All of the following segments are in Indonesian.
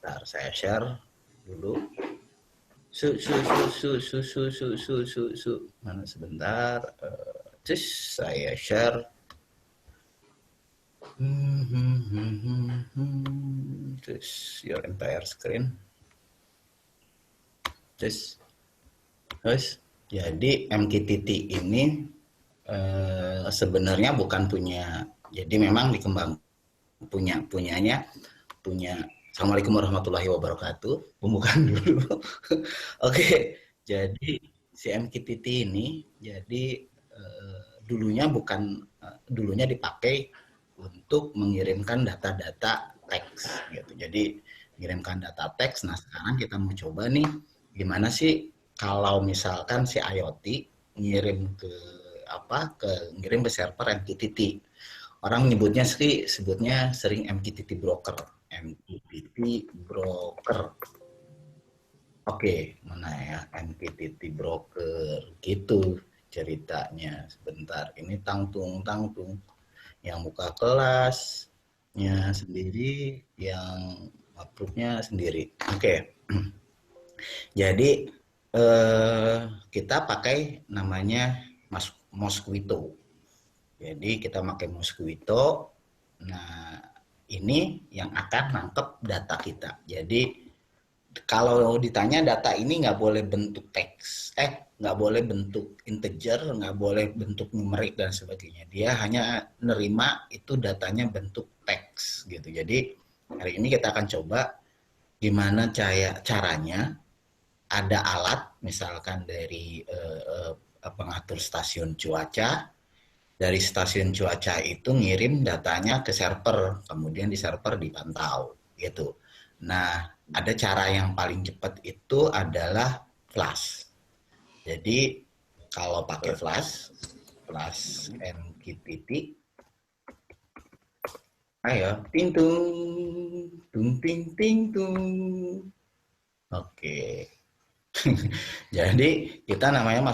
Bentar, saya share dulu. Mana sebentar. Terus saya share. Terus your entire screen. Terus jadi MQTT ini sebenarnya bukan punya, jadi memang dikembang punya. Assalamualaikum warahmatullahi wabarakatuh. Pembukaan dulu. Oke, jadi si MQTT ini jadi dulunya dipakai untuk mengirimkan data-data teks gitu. Jadi mengirimkan data teks. Nah, sekarang kita mau coba nih gimana sih kalau misalkan si IoT ngirim ke server MQTT. Orang sebutnya sering MQTT broker. Oke, mana ya MQTT broker gitu ceritanya. Sebentar, ini tangtung yang buka kelasnya sendiri, yang approve-nya sendiri. Oke. Jadi kita pakai namanya Mosquito. Jadi kita pakai Mosquito. Nah, ini yang akan nangkep data kita. Jadi kalau ditanya data ini nggak boleh bentuk teks, nggak boleh bentuk integer, nggak boleh bentuk numerik dan sebagainya. Dia hanya nerima itu datanya bentuk teks gitu. Jadi hari ini kita akan coba gimana caranya ada alat misalkan dari pengatur stasiun cuaca. Dari stasiun cuaca itu ngirim datanya ke server, kemudian di server dipantau gitu. Nah, ada cara yang paling cepat itu adalah flash. Jadi kalau pakai flash MQTT, ayo, ting tung. Oke. Jadi kita namanya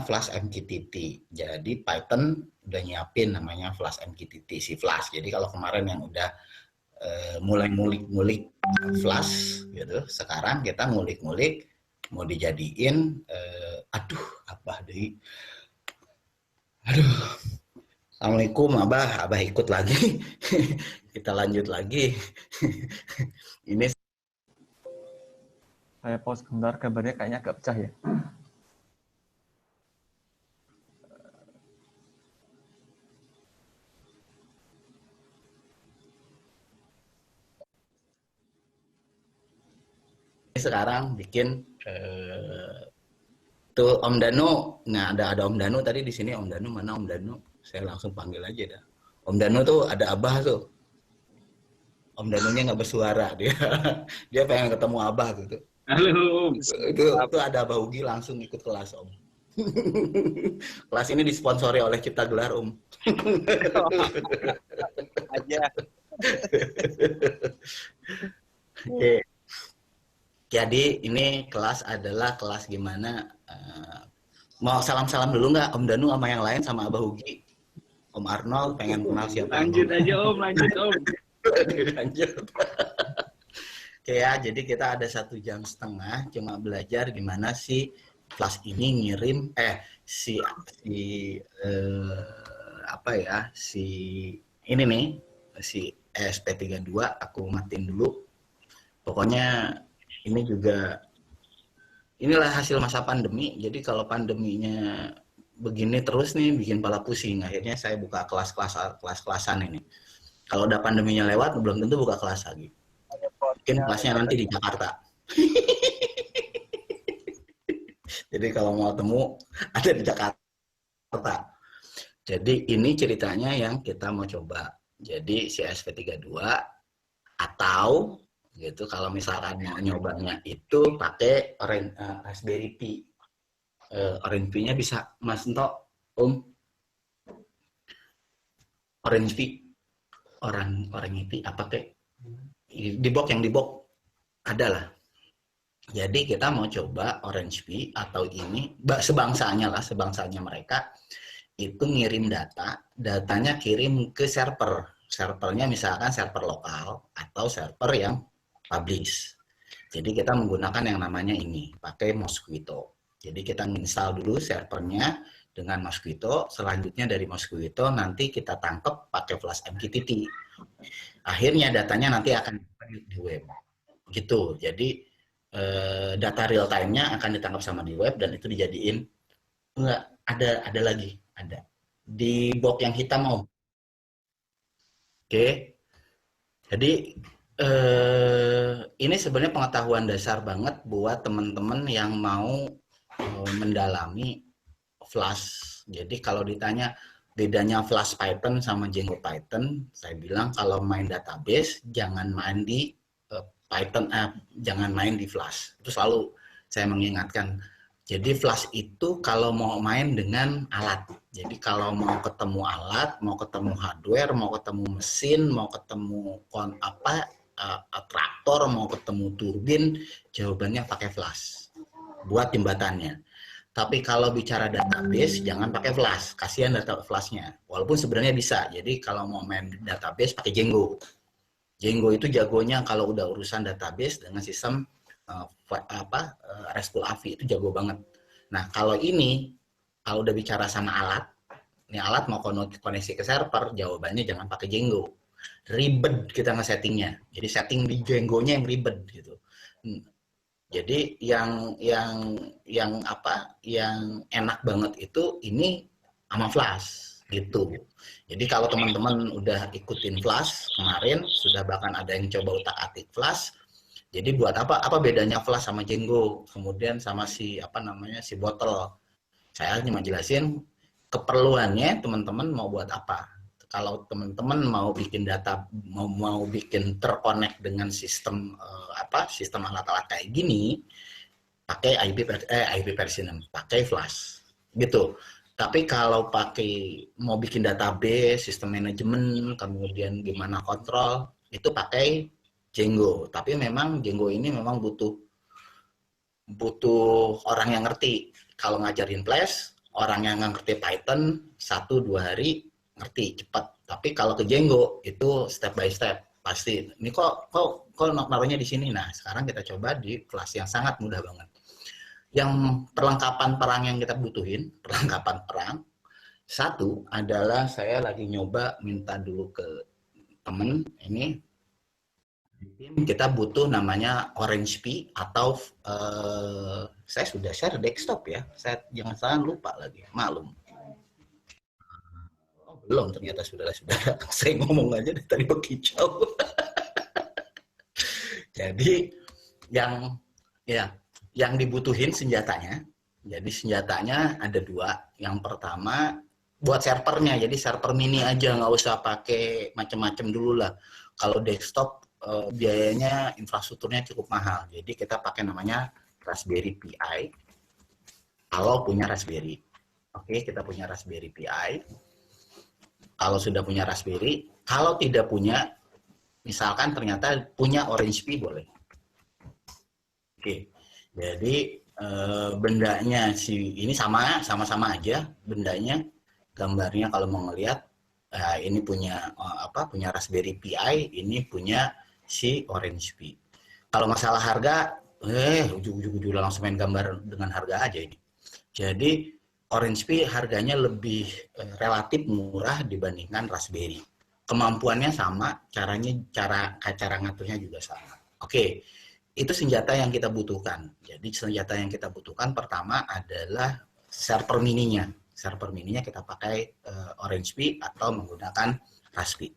flash MQTT. Jadi Python udah nyiapin namanya flash MQTT, si flash. Jadi kalau kemarin yang udah mulai ngulik flash gitu, sekarang kita ngulik mau dijadiin Assalamualaikum Abah ikut lagi. Kita lanjut lagi. Ini saya pause sebentar, gambarnya kayaknya agak pecah ya. sekarang bikin tuh Om Danu. Nah, ada Om Danu tadi di sini. Om Danu mana Om Danu? Saya langsung panggil aja dah. Om Danu tuh ada Abah tuh. Om Danunya nggak bersuara dia. Dia pengen ketemu Abah gitu. Halo. Itu ada Abah Ugi langsung ikut kelas Om. Kelas ini disponsori oleh Cipta Gelar Om. Aja. Oke. Jadi ini kelas adalah kelas gimana mau salam-salam dulu nggak Om Danu sama yang lain sama Abah Ugi? Om Arnold pengen kenal siapa? Lanjut aja Om, lanjut Om. Lanjut. Oke ya, jadi kita ada 1,5 jam cuma belajar gimana sih flash ini ngirim ini nih si ESP32. Aku matiin dulu. Pokoknya ini juga inilah hasil masa pandemi. Jadi kalau pandeminya begini terus nih bikin pala pusing. Akhirnya saya buka kelas-kelasan ini. Kalau udah pandeminya lewat belum tentu buka kelas lagi. Mungkin kelasnya nanti di Jakarta. Jadi kalau mau temu ada di Jakarta. Jadi ini ceritanya yang kita mau coba. Jadi si ESP32 atau gitu kalau misalkan mau nyobanya itu pakai Raspberry Pi. Orange Pi-nya bisa Mas Ento, Om. Orange Pi. Orang Pi apa kek? Di box ada lah. Jadi kita mau coba Orange Pi atau ini sebangsanya mereka itu ngirim datanya kirim ke servernya misalkan server lokal atau server yang publish. Jadi kita menggunakan yang namanya ini, pakai Mosquito. Jadi kita install dulu servernya dengan Mosquito, selanjutnya dari Mosquito nanti kita tangkap pakai Flash MQTT. Akhirnya datanya nanti akan di web. Gitu. Jadi data real time-nya akan ditangkap sama di web dan itu dijadiin enggak ada lagi, ada di box yang hitam mau. Oke. Jadi ini sebenarnya pengetahuan dasar banget buat teman-teman yang mau mendalami Flash. Jadi kalau ditanya bedanya Flash Python sama Django Python, saya bilang kalau main database jangan main di Python, jangan main di Flash. Itu selalu saya mengingatkan. Jadi Flash itu kalau mau main dengan alat. Jadi kalau mau ketemu alat, mau ketemu hardware, mau ketemu mesin, mau ketemu traktor, mau ketemu turbin, jawabannya pakai Flash buat jembatannya. Tapi kalau bicara database, jangan pakai Flash, kasihan data Flash-nya. Walaupun sebenarnya bisa. Jadi kalau mau main database pakai Django. Django itu jagonya kalau udah urusan database dengan sistem RESTful API itu jago banget. Nah kalau ini, kalau udah bicara sama alat, ini alat mau koneksi ke server, jawabannya jangan pakai Django. Ribet kita nge-settingnya. Jadi setting di Django-nya yang ribet gitu. Jadi yang enak banget itu ini sama Flash gitu. Jadi kalau teman-teman udah ikutin Flash kemarin, sudah bahkan ada yang coba utak-atik Flash. Jadi buat apa bedanya Flash sama Django, kemudian sama si botol. Saya cuma jelasin keperluannya teman-teman mau buat apa. Kalau teman-teman mau bikin data, mau bikin terkonek dengan sistem sistem alat-alat kayak gini, pakai IP version, pakai Flash, gitu. Tapi kalau mau bikin database, sistem manajemen, kemudian gimana kontrol, itu pakai Django. Tapi memang Django ini memang butuh orang yang ngerti. Kalau ngajarin Flash, orang yang ngerti Python 1-2 hari ngerti cepat. Tapi kalau ke Django itu step by step pasti. Ini kok naruhnya di sini. Nah, sekarang kita coba di kelas yang sangat mudah banget. Yang perlengkapan perang yang kita butuhin, perlengkapan perang. Satu adalah saya lagi nyoba minta dulu ke temen ini. Kita butuh namanya Orange Pi atau saya sudah share desktop ya. Saya jangan lupa lagi, maklum. Belum ternyata saudara-saudara. Saya ngomong aja dari tadi berkicau. Jadi yang dibutuhin senjatanya. Jadi senjatanya ada 2. Yang pertama buat servernya. Jadi server mini aja, nggak usah pakai macam-macam dulu lah. Kalau desktop biayanya infrastrukturnya cukup mahal. Jadi kita pakai namanya Raspberry Pi. Kalau punya Raspberry. Oke, kita punya Raspberry Pi. Kalau sudah punya Raspberry, kalau tidak punya, misalkan ternyata punya Orange Pi boleh. Oke, jadi bendanya ini sama-sama aja bendanya, gambarnya kalau mau ngelihat, ini punya punya Raspberry Pi, ini punya si Orange Pi. Kalau masalah harga, ujung-ujung langsung main gambar dengan harga aja ini. Jadi Orange Pi harganya lebih relatif murah dibandingkan Raspberry. Kemampuannya sama, cara ngaturnya juga sama. Oke, itu senjata yang kita butuhkan. Jadi senjata yang kita butuhkan pertama adalah server mininya. Server mininya kita pakai Orange Pi atau menggunakan Raspi.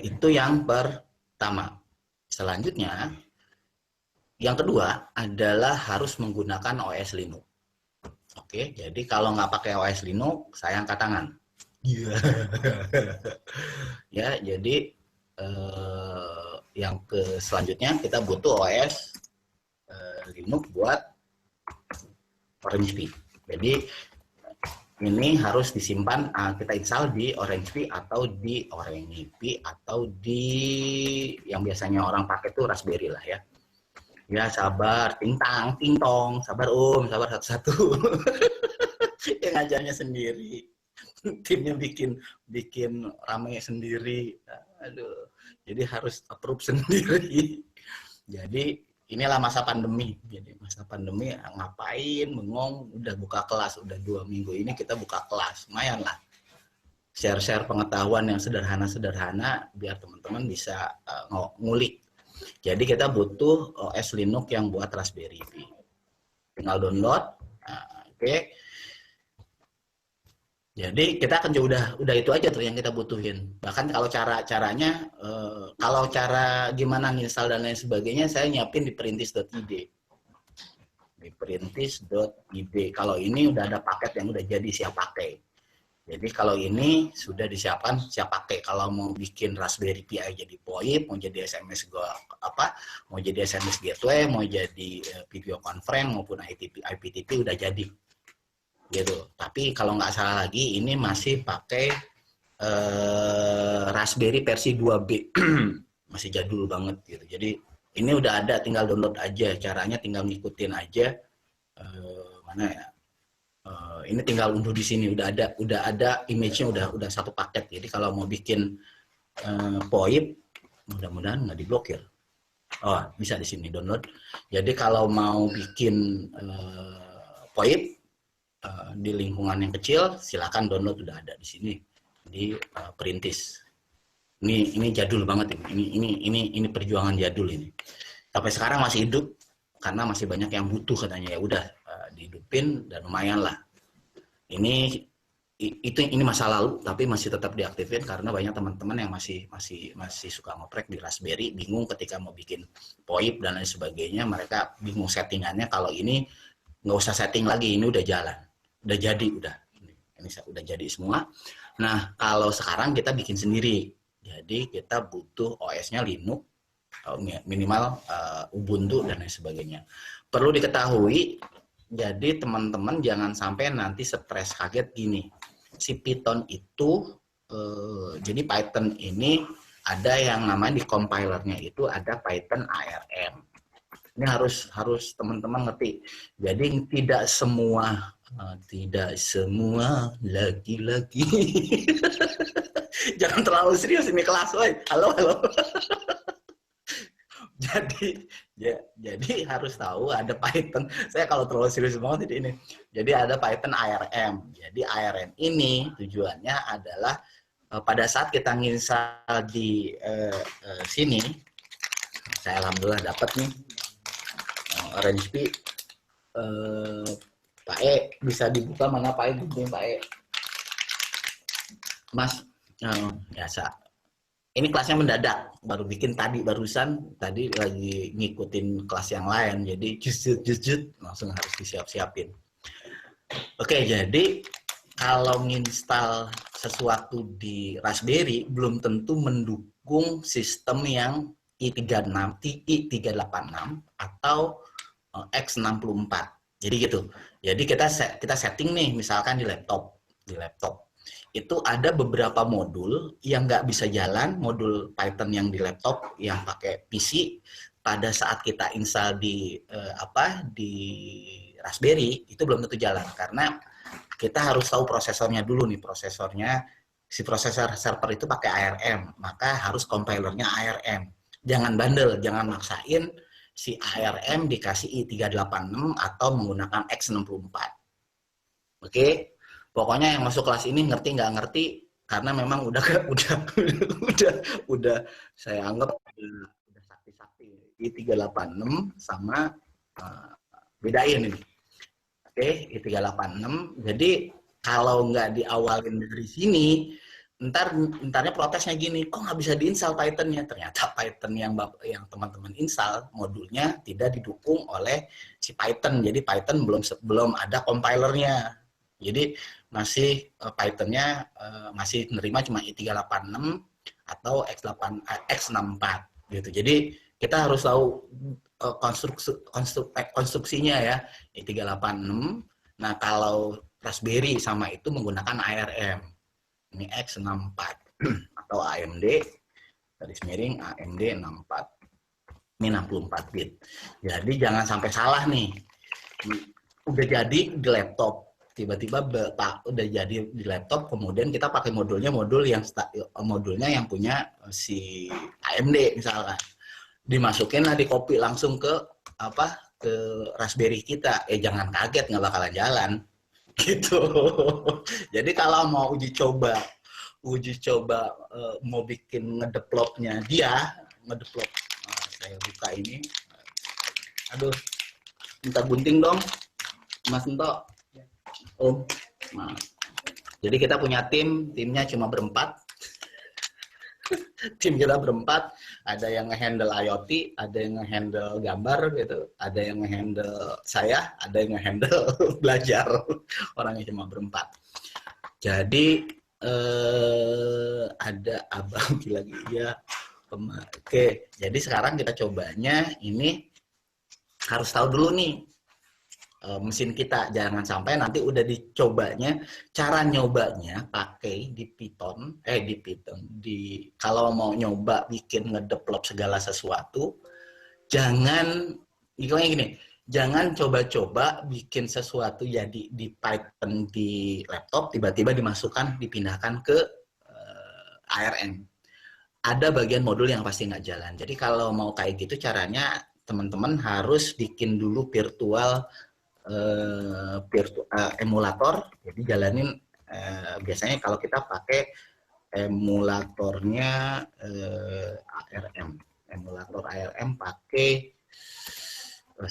Itu yang pertama. Selanjutnya, yang kedua adalah harus menggunakan OS Linux. Oke, jadi kalau nggak pakai OS Linux, saya angkat tangan. Ya, jadi yang selanjutnya kita butuh OS Linux buat Orange Pi. Jadi ini harus disimpan, kita install di Orange Pi atau di Orange Pi atau di yang biasanya orang pakai tuh Raspberry lah ya. Ya sabar, ting-tong, sabar sabar satu-satu. Yang ngajarnya sendiri, timnya bikin rame sendiri. Aduh, Jadi harus approve sendiri. Jadi inilah masa pandemi. Jadi masa pandemi ngapain bengong, udah buka kelas, udah 2 minggu ini kita buka kelas, lumayan lah. Share-share pengetahuan yang sederhana-sederhana biar teman-teman bisa ngulik. Jadi kita butuh OS Linux yang buat Raspberry Pi. Tinggal download. Oke. Jadi kita akan udah itu aja tuh yang kita butuhin. Bahkan kalau caranya kalau cara gimana nginstal dan lain sebagainya saya nyiapin di perintis.id. Di perintis.id. Kalau ini udah ada paket yang udah jadi siap pakai. Jadi kalau ini sudah disiapkan siap pakai. Kalau mau bikin Raspberry Pi jadi VoIP, mau jadi SMS mau jadi SMS gateway, mau jadi video conference maupun IPTV udah jadi. Gitu. Tapi kalau nggak salah lagi ini masih pakai Raspberry versi 2B. Masih jadul banget gitu. Jadi ini udah ada, tinggal download aja. Caranya tinggal ngikutin aja mana ya? Ini tinggal unduh di sini, udah ada image-nya, udah satu paket. Jadi kalau mau bikin VoIP, mudah-mudahan nggak diblokir. Oh, bisa di sini download. Jadi kalau mau bikin VoIP di lingkungan yang kecil, silakan download, udah ada di sini di perintis. Ini jadul banget ini perjuangan jadul ini. Sampai sekarang masih hidup karena masih banyak yang butuh katanya, ya udah dihidupin dan lumayan lah. Ini masa lalu tapi masih tetap diaktifin karena banyak teman-teman yang masih suka ngoprek di Raspberry, bingung ketika mau bikin VoIP dan lain sebagainya, mereka bingung settingannya. Kalau ini nggak usah setting lagi, ini udah jalan, udah jadi, ini udah jadi semua. Nah kalau sekarang kita bikin sendiri, jadi kita butuh OS-nya Linux, minimal Ubuntu dan lain sebagainya. Perlu diketahui, jadi teman-teman jangan sampai nanti stres kaget gini. Si Python itu, jadi Python ini ada yang namanya di compilernya itu ada Python ARM. Ini harus teman-teman ngerti. Jadi tidak semua laki-laki. Jangan terlalu serius ini kelas, woy. Halo. Jadi harus tahu ada Python. Saya kalau terlalu serius banget ini. Jadi ada Python ARM. Jadi ARM ini tujuannya adalah pada saat kita nginstal di sini, saya alhamdulillah dapat nih Orange Pi. Pak E bisa dibuka mana Pak E? Pak E. Mas, biasa. Ini kelasnya mendadak, baru bikin barusan tadi lagi ngikutin kelas yang lain, jadi jujut langsung harus disiap-siapin. Oke, jadi kalau nginstal sesuatu di Raspberry belum tentu mendukung sistem yang i386 atau x64. Jadi gitu. Jadi kita setting nih, misalkan di laptop. Itu ada beberapa modul yang nggak bisa jalan, modul Python yang di laptop yang pakai PC pada saat kita install di Raspberry itu belum tentu jalan karena kita harus tahu prosesornya dulu nih. Si prosesor server itu pakai ARM, maka harus compilernya ARM. Jangan bandel, jangan maksain si ARM dikasih i386 atau menggunakan x64. Oke? Pokoknya yang masuk kelas ini ngerti nggak ngerti karena memang udah saya anggap udah sakti i386 sama bedain ini. Oke, i386. Jadi kalau nggak diawalin dari sini, entarnya protesnya gini, kok nggak bisa diinstal Python-nya? Ternyata Python yang teman-teman install modulnya tidak didukung oleh si Python. Jadi Python belum ada compilernya. Jadi masih Python-nya masih nerima cuma i386 atau x64 gitu. Jadi kita harus tahu konstruksinya ya, i386. Nah, kalau Raspberry sama itu menggunakan ARM. Ini x64 atau AMD, garis miring AMD 64. Ini 64 bit. Jadi jangan sampai salah nih. Udah jadi di laptop. tiba-tiba udah jadi di laptop, kemudian kita pakai modulnya yang punya si AMD misalkan, dimasukin lah di copy langsung ke ke Raspberry kita, jangan kaget nggak bakalan jalan gitu. Jadi kalau mau uji coba mau bikin ngedevelopnya saya buka ini, aduh, minta gunting dong Mas Ento. Nah, jadi kita punya timnya cuma berempat. Tim kita berempat, ada yang nge-handle IoT, ada yang nge-handle gambar gitu, ada yang nge-handle saya, ada yang nge-handle belajar. Orangnya cuma berempat. Jadi ada abang lagi ya. Oke, jadi sekarang kita cobanya ini harus tahu dulu nih mesin kita, jangan sampai nanti udah dicobanya, cara nyobanya pakai di Python, kalau mau nyoba bikin ngedevelop segala sesuatu, jangan coba-coba bikin sesuatu jadi di Python di laptop, tiba-tiba dipindahkan ke ARM. Ada bagian modul yang pasti nggak jalan. Jadi kalau mau kayak gitu caranya, teman-teman harus bikin dulu virtual emulator. Jadi jalanin, biasanya kalau kita pakai emulatornya emulator ARM pakai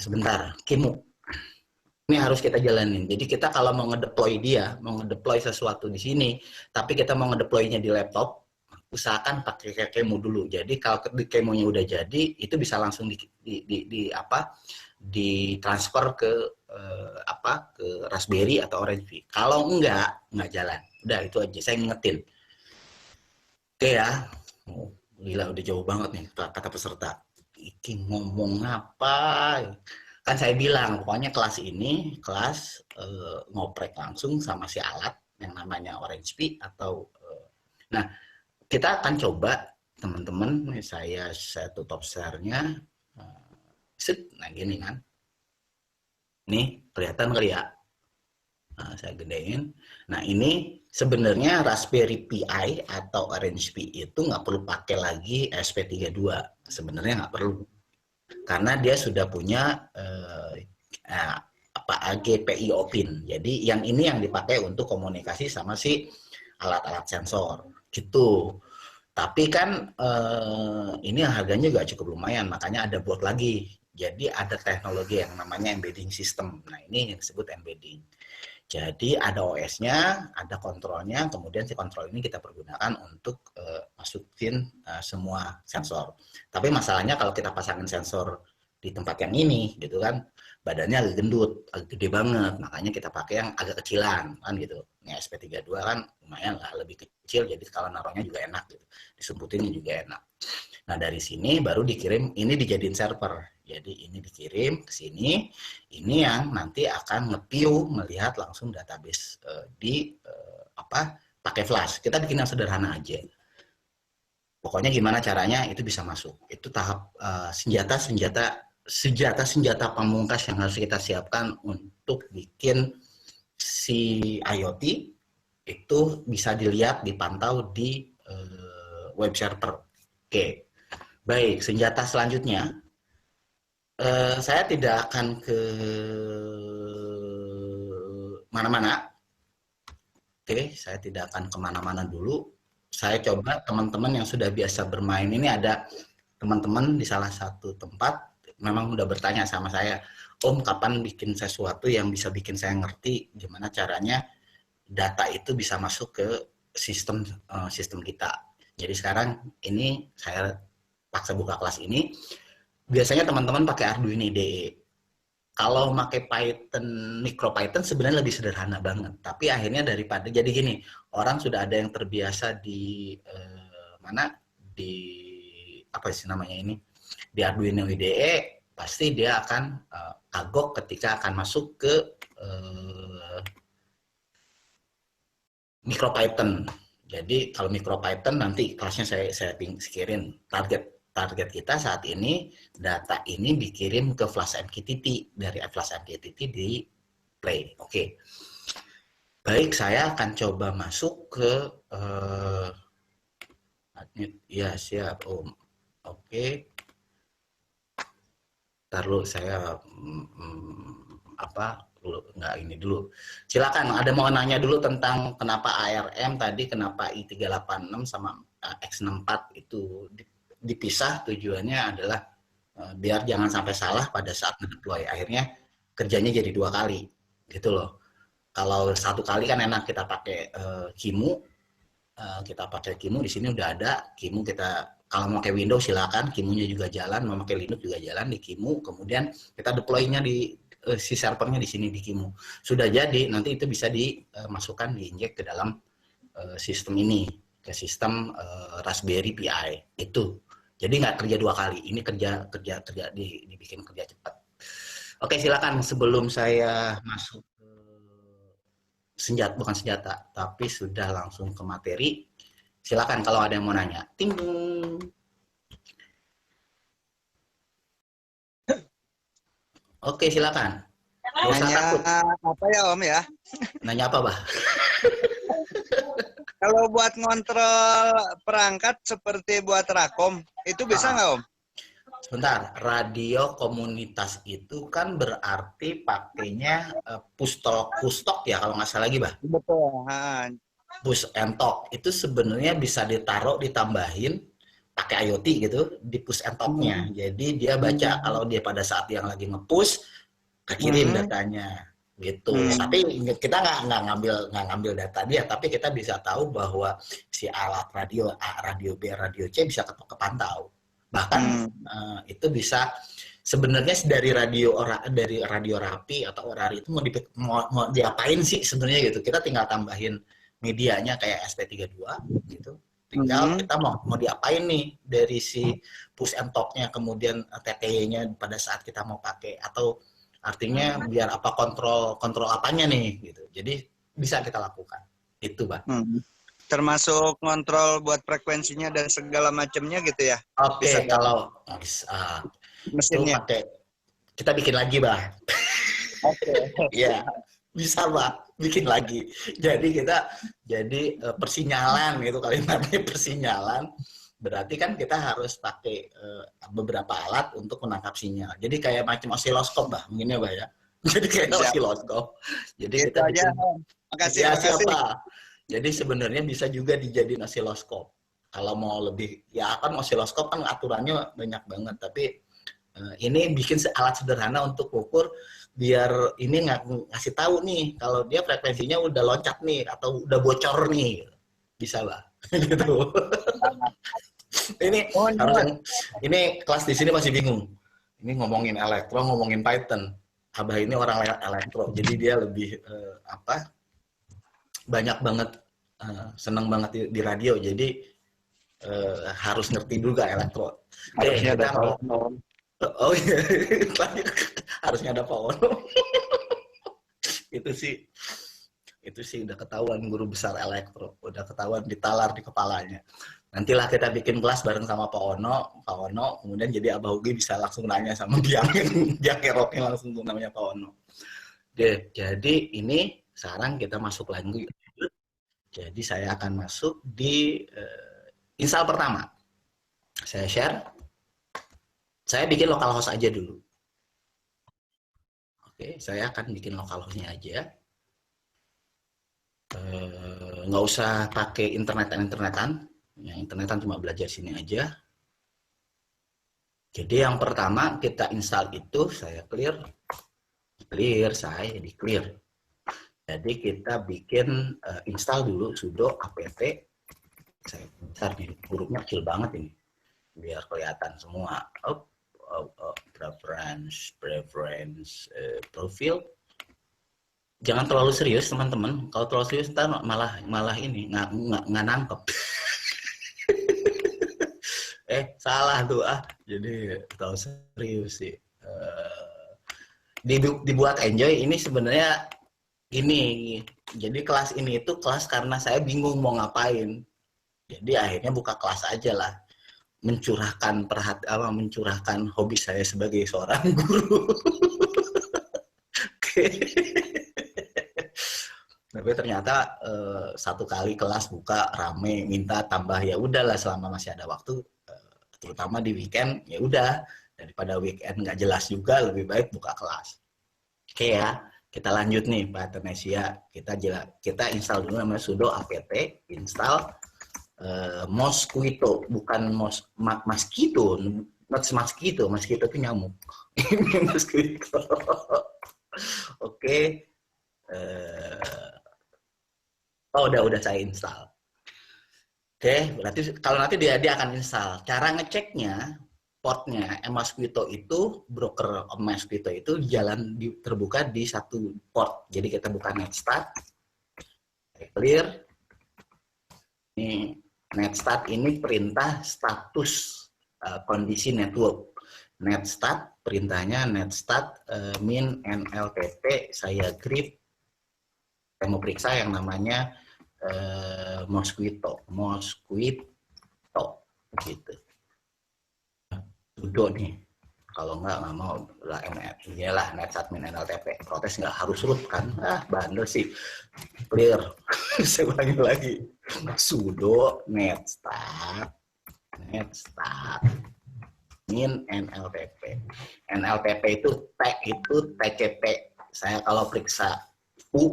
sebentar, QEMU. Ini harus kita jalanin. Jadi kita kalau mau ngedeploy sesuatu di sini, tapi kita mau ngedeploynya di laptop, usahakan pakai QEMU dulu. Jadi kalau QEMU-nya udah jadi, itu bisa langsung ditransfer ke ke Raspberry atau Orange Pi. Kalau nggak jalan. Udah, itu aja. Saya ngingetin. Oke ya. Gila, udah jauh banget nih kata peserta. Iki ngomong apa? Kan saya bilang, pokoknya kelas ini, ngoprek langsung sama si alat yang namanya Orange Pi atau... Nah, kita akan coba, teman-teman, saya tutup share-nya. Nah, gini kan. Nih, kelihatan kali ya? Nah, saya gedein. Nah, ini sebenarnya Raspberry Pi atau Orange Pi itu nggak perlu pakai lagi SP32. Sebenarnya nggak perlu. Karena dia sudah punya AGPIO pin. Jadi, yang ini yang dipakai untuk komunikasi sama si alat-alat sensor. Gitu. Tapi kan ini harganya juga cukup lumayan, makanya ada board lagi. Jadi ada teknologi yang namanya embedding system. Nah, ini yang disebut embedding. Jadi ada OS-nya, ada kontrolnya, kemudian si kontrol ini kita pergunakan untuk masukin semua sensor. Tapi masalahnya kalau kita pasangin sensor di tempat yang ini, gitu kan, badannya agak gendut, agak gede banget. Makanya kita pakai yang agak kecilan, kan gitu. Ini SP32 kan lumayan lah, lebih kecil, jadi kalau naruhnya juga enak gitu. Disumputinnya juga enak. Nah, dari sini baru dikirim, ini dijadiin server. Jadi ini dikirim ke sini, ini yang nanti akan nge-view, melihat langsung database pakai flash. Kita bikin yang sederhana aja. Pokoknya gimana caranya itu bisa masuk. Itu tahap senjata pamungkas yang harus kita siapkan untuk bikin si IoT itu bisa dilihat, dipantau di web server. Oke. Baik, senjata selanjutnya. Saya tidak akan ke mana-mana. Oke, saya tidak akan kemana-mana dulu. Saya coba teman-teman yang sudah biasa bermain ini, ada teman-teman di salah satu tempat memang udah bertanya sama saya, Om, kapan bikin sesuatu yang bisa bikin saya ngerti gimana caranya data itu bisa masuk ke sistem kita. Jadi sekarang ini saya paksa buka kelas ini. Biasanya teman-teman pakai Arduino IDE. Kalau pakai MicroPython sebenarnya lebih sederhana banget. Tapi akhirnya daripada jadi gini, orang sudah ada yang terbiasa di di Arduino IDE, pasti dia akan kagok ketika akan masuk ke MicroPython. Jadi kalau MicroPython nanti kelasnya saya pikirin. Target kita saat ini, data ini dikirim ke Flash MQTT, dari Flash MQTT di Play. Oke. Baik, saya akan coba masuk ke ya siap Om. Oke. Ntar lu saya nggak ini dulu. Silakan, ada mau nanya dulu tentang kenapa ARM tadi, kenapa i386 sama X64 itu dipisah, tujuannya adalah biar jangan sampai salah pada saat deploy. Akhirnya kerjanya jadi 2 kali gitu loh. Kalau 1 kali kan enak kita pakai Kimu, di sini udah ada Kimu. Kita kalau mau pakai Windows silakan, Kimunya juga jalan, mau pakai Linux juga jalan di Kimu. Kemudian kita deploy-nya di si servernya di sini di Kimu. Sudah jadi, nanti itu bisa dimasukkan, diinjek ke dalam sistem ini, ke sistem Raspberry Pi itu. Jadi nggak kerja 2 kali. Ini kerja dibikin kerja cepat. Oke, silakan sebelum saya masuk ke bukan senjata, tapi sudah langsung ke materi. Silakan kalau ada yang mau nanya. Ting. Oke, silakan. Nanya apa ya Om ya? Nanya apa, Bah? Kalau buat ngontrol perangkat seperti buat Rakom, itu bisa nggak Om? Sebentar, radio komunitas itu kan berarti pakainya push talk ya kalau nggak salah lagi, Bah? Betul. Push and talk itu sebenarnya bisa ditambahin pakai IoT gitu di push and talk-nya. Jadi dia baca kalau dia pada saat yang lagi nge-push kekirim datanya gitu. Tapi kita nggak ngambil data dia, tapi kita bisa tahu bahwa si alat radio A, radio B, radio C bisa kepantau. Bahkan itu bisa sebenarnya dari radio rapi atau orari itu mau diapain sih sebenarnya gitu. Kita tinggal tambahin medianya kayak SP32 gitu. Tinggal kita mau diapain nih dari si push and talk-nya, kemudian TTY-nya pada saat kita mau pakai, atau artinya biar apa kontrol apanya nih gitu. Jadi bisa kita lakukan. Itu, Pak. Termasuk kontrol buat frekuensinya dan segala macamnya gitu ya. Oke, kalau mesinnya pakai kita bikin lagi, Bah. Oke. Iya. Bisa, Pak, bikin lagi. Jadi persinyalan gitu, kalimatnya persinyalan. Berarti kan kita harus pakai beberapa alat untuk menangkap sinyal. Jadi kayak macam osiloskop, Bah, mungkin ya, Bah ya. Jadi kayak osiloskop. Jadi itu kita aja. Makasih. Jadi sebenarnya bisa juga dijadiin osiloskop. Kalau mau lebih, ya kan osiloskop kan aturannya banyak banget. Tapi ini bikin alat sederhana untuk ukur, biar ini ngasih tahu nih kalau dia frekuensinya udah loncat nih atau udah bocor nih, bisa Bah. Gitu. Ini kelas di sini masih bingung. Ini ngomongin elektro, ngomongin Python. Abah ini orang elektro, jadi dia lebih banyak banget senang banget di radio, jadi harus ngerti juga elektro. Harusnya ada tahun. Oh iya, harusnya ada Pak Ono. Itu sih udah ketahuan guru besar elektro, udah ketahuan ditalar di kepalanya. Nantilah kita bikin kelas bareng sama Pak Ono, kemudian jadi Abah Ugi bisa langsung nanya sama dia keroknya langsung namanya Pak Ono. Oke, jadi ini sekarang kita masuk lagi. Jadi saya akan masuk di install pertama. Saya share. Saya bikin localhost aja dulu. Oke, saya akan bikin localhost-nya aja. Nggak usah pakai internetan. Yang internetan cuma belajar sini aja. Jadi yang pertama kita install itu, saya clear. Jadi kita bikin install dulu sudo apt. Saya besar di hurufnya kecil banget ini, biar kelihatan semua. Preference profil. Jangan terlalu serius teman-teman. Kalau terlalu serius ntar malah ini nggak nangkep. Salah tuh Jadi terlalu serius sih. Dibuat enjoy ini sebenarnya ini. Jadi kelas ini itu kelas karena saya bingung mau ngapain. Jadi akhirnya buka kelas aja lah. Mencurahkan hobi saya sebagai seorang guru. Oke. Tapi ternyata satu kali kelas buka rame, minta tambah, ya udahlah selama masih ada waktu, terutama di weekend, ya udah, daripada weekend nggak jelas juga, lebih baik buka kelas. Oke ya, kita lanjut nih Pak Tenesia, kita install dulu namanya sudo apt install Mosquito, bukan mosquito, not mosquito itu nyamuk. Ini mosquito. Oke. Oh, udah saya install. Oke, berarti kalau nanti dia akan install. Cara ngeceknya, portnya Mosquito itu, broker Mosquito itu terbuka di satu port. Jadi kita buka netstat, clear. Ini netstat ini perintah status kondisi network. Netstat perintahnya netstat min nlpp, saya grip. Saya mau periksa yang namanya Mosquito gitu. Sudo nih, kalau nggak mau lah iyalah netstat min nlpp, protes nggak harus root kan, bandel sih. Clear. Saya ulangi lagi, sudo netstat min nlpp. Nlpp itu tcp. Saya kalau periksa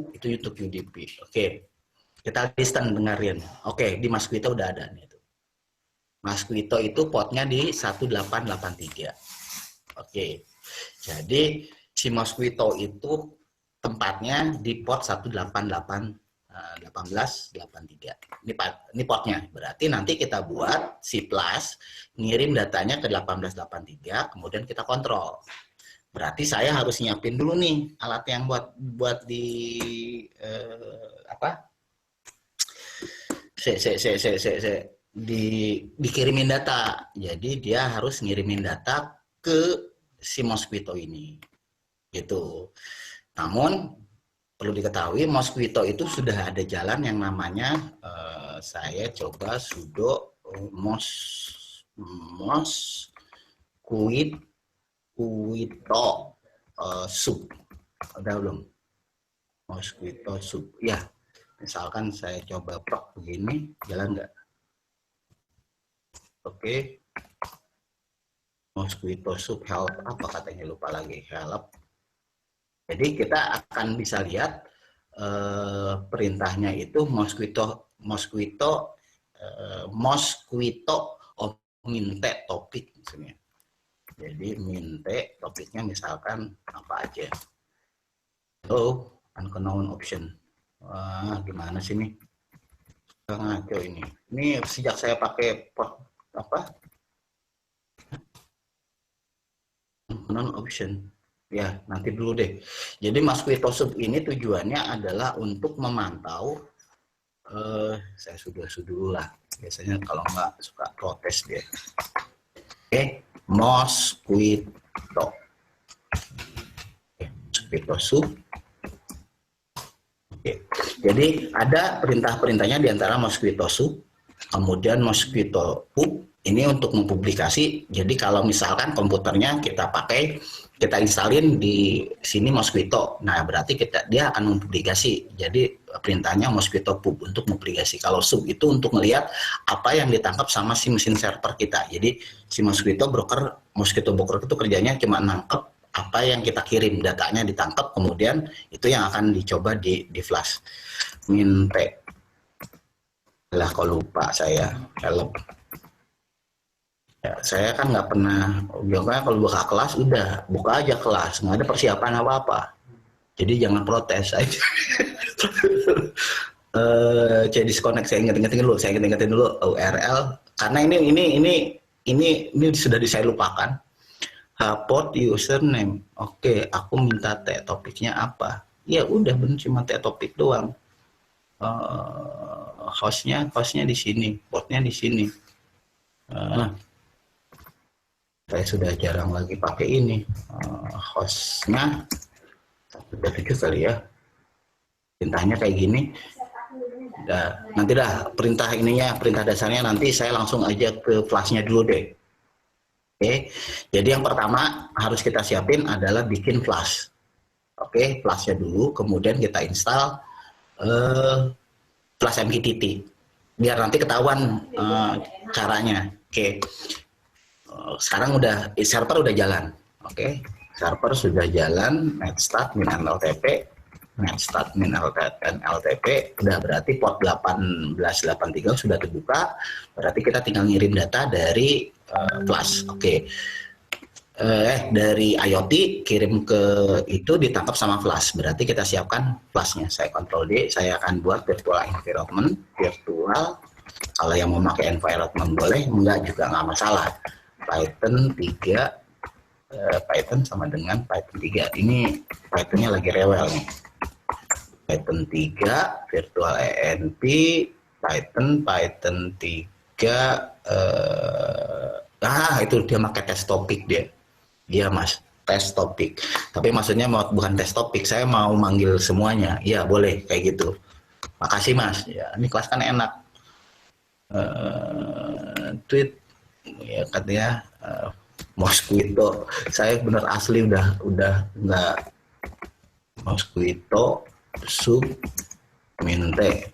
itu YouTube UDP. Oke, kita listen dengerin. Oke, di Mosquito udah ada nih. Mosquito itu portnya di 1883. Oke, jadi si Mosquito itu tempatnya di port 1883. Ini portnya. Berarti nanti kita buat C+, ngirim datanya ke 1883, kemudian kita kontrol. Berarti saya harus nyiapin dulu nih alat yang buat dikirimin data. Jadi dia harus ngirimin data ke si Mosquito ini. Gitu. Namun perlu diketahui Mosquito itu sudah ada jalan yang namanya saya coba sudo Mosquito sub. Ada belum? Mosquito sub. Ya, misalkan saya coba proc begini, jalan nggak? Oke. Mosquito sub help, apa katanya, lupa lagi, help. Jadi kita akan bisa lihat perintahnya itu Mosquito minte topik misalnya. Jadi minte topiknya misalkan apa aja. Hello, unknown option. Wah, gimana sih nih? Ngaco ini. Ini sejak saya pakai unknown option. Ya, nanti dulu deh. Jadi Mosquito sub ini tujuannya adalah untuk memantau, saya sudah dulu lah. Biasanya kalau nggak suka protes dia. Oke, Mosquito sub. Oke. Jadi ada perintah-perintahnya di antara Mosquito sub, kemudian Mosquito pub. Ini untuk mempublikasi. Jadi kalau misalkan komputernya kita installin di sini Mosquito, nah berarti dia akan mempublikasi. Jadi perintahnya Mosquito pub untuk mempublikasi. Kalau sub itu untuk melihat apa yang ditangkap sama si mesin server kita. Jadi si Mosquito broker itu kerjanya cuma nangkep apa yang kita kirim, datanya ditangkap, kemudian itu yang akan dicoba di flash. Minte lah, kalau lupa saya help. Ya, saya kan nggak pernah, biasanya kalau buka kelas udah buka aja kelas, nggak ada persiapan apa-apa. Jadi jangan protes aja. Saya disconnect, saya ingetin dulu URL karena ini sudah saya lupakan. Port username. Oke, aku minta topiknya apa? Ya udah, bener cuma topik doang. Hostnya di sini, portnya di sini. Saya sudah jarang lagi pakai ini, hostnya 1.7 kali ya, perintahnya kayak gini. Nanti perintah dasarnya nanti saya langsung aja ke flashnya dulu deh. Oke, jadi yang pertama harus kita siapin adalah bikin flash. Oke, flashnya dulu, kemudian kita install Flash MQTT biar nanti ketahuan caranya. Oke. Sekarang server udah jalan. Oke. Server sudah jalan, netstart min LTP, netstart min LTP udah, berarti port 1883 sudah terbuka. Berarti kita tinggal ngirim data dari flash. Oke. Dari IoT kirim ke itu, ditangkap sama flash. Berarti kita siapkan flashnya. Saya Ctrl D, saya akan buat virtual environment, virtual. Kalau yang mau pakai environment boleh, enggak juga nggak masalah. Python 3, Python sama dengan Python 3. Ini Pythonnya lagi rewel nih. Python 3, virtual env, Python 3. Itu dia pakai test topic dia. Iya mas, tes topik. Tapi maksudnya bukan tes topik, saya mau manggil semuanya. Iya boleh kayak gitu. Makasih mas. Ya ini kelas kan enak. Tweet ya katanya Mosquito. Saya bener asli udah nggak Mosquito sub minte.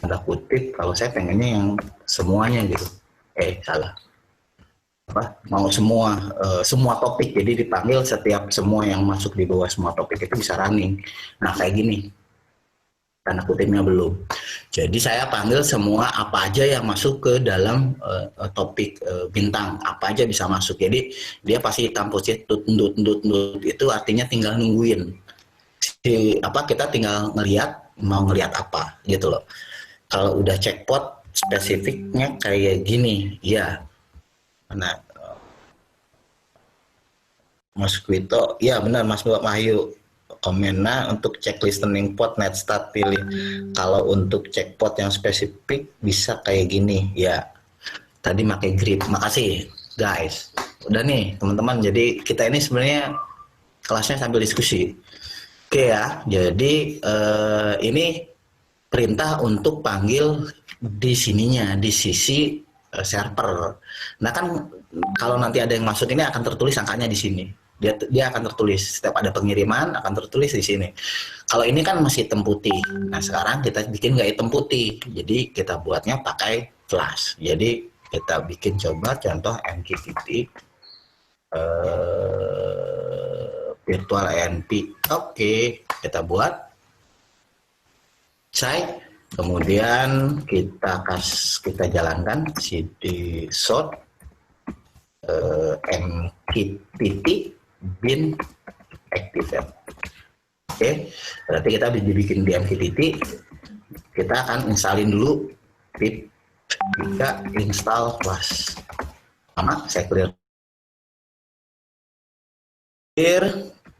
Ada kutip. Kalau saya pengennya yang semuanya gitu. Salah. Mau semua topik, jadi dipanggil setiap semua yang masuk di bawah semua topik itu bisa running. Nah kayak gini, tanda kutipnya belum. Jadi saya panggil semua apa aja yang masuk ke dalam topik bintang, apa aja bisa masuk. Jadi dia pasti hitam putih ndut itu artinya tinggal nungguin. Kita tinggal mau ngelihat apa gitu loh. Kalau udah checkpot spesifiknya kayak gini, ya. Nah, Mosquito, ya benar Mas Wahyu. Komennya untuk cek listening port netstart pilih. Kalau untuk cek port yang spesifik bisa kayak gini, ya. Tadi pakai grip. Makasih guys. Udah nih teman-teman. Jadi kita ini sebenarnya kelasnya sambil diskusi. Oke ya. Jadi ini perintah untuk panggil di sininya, di sisi server. Nah kan kalau nanti ada yang masuk ini akan tertulis angkanya di sini. Dia akan tertulis setiap ada pengiriman akan tertulis di sini. Kalau ini kan masih hitam putih. Nah sekarang kita bikin nggak hitam putih. Jadi kita buatnya pakai flash. Jadi kita bikin coba contoh MQTT virtual env. Oke, kita buat. Kemudian kita jalankan cd short MQTT bin activate. Oke, berarti kita bikin di MQTT. Kita akan installin dulu pip 3 install flash. Sama saya clear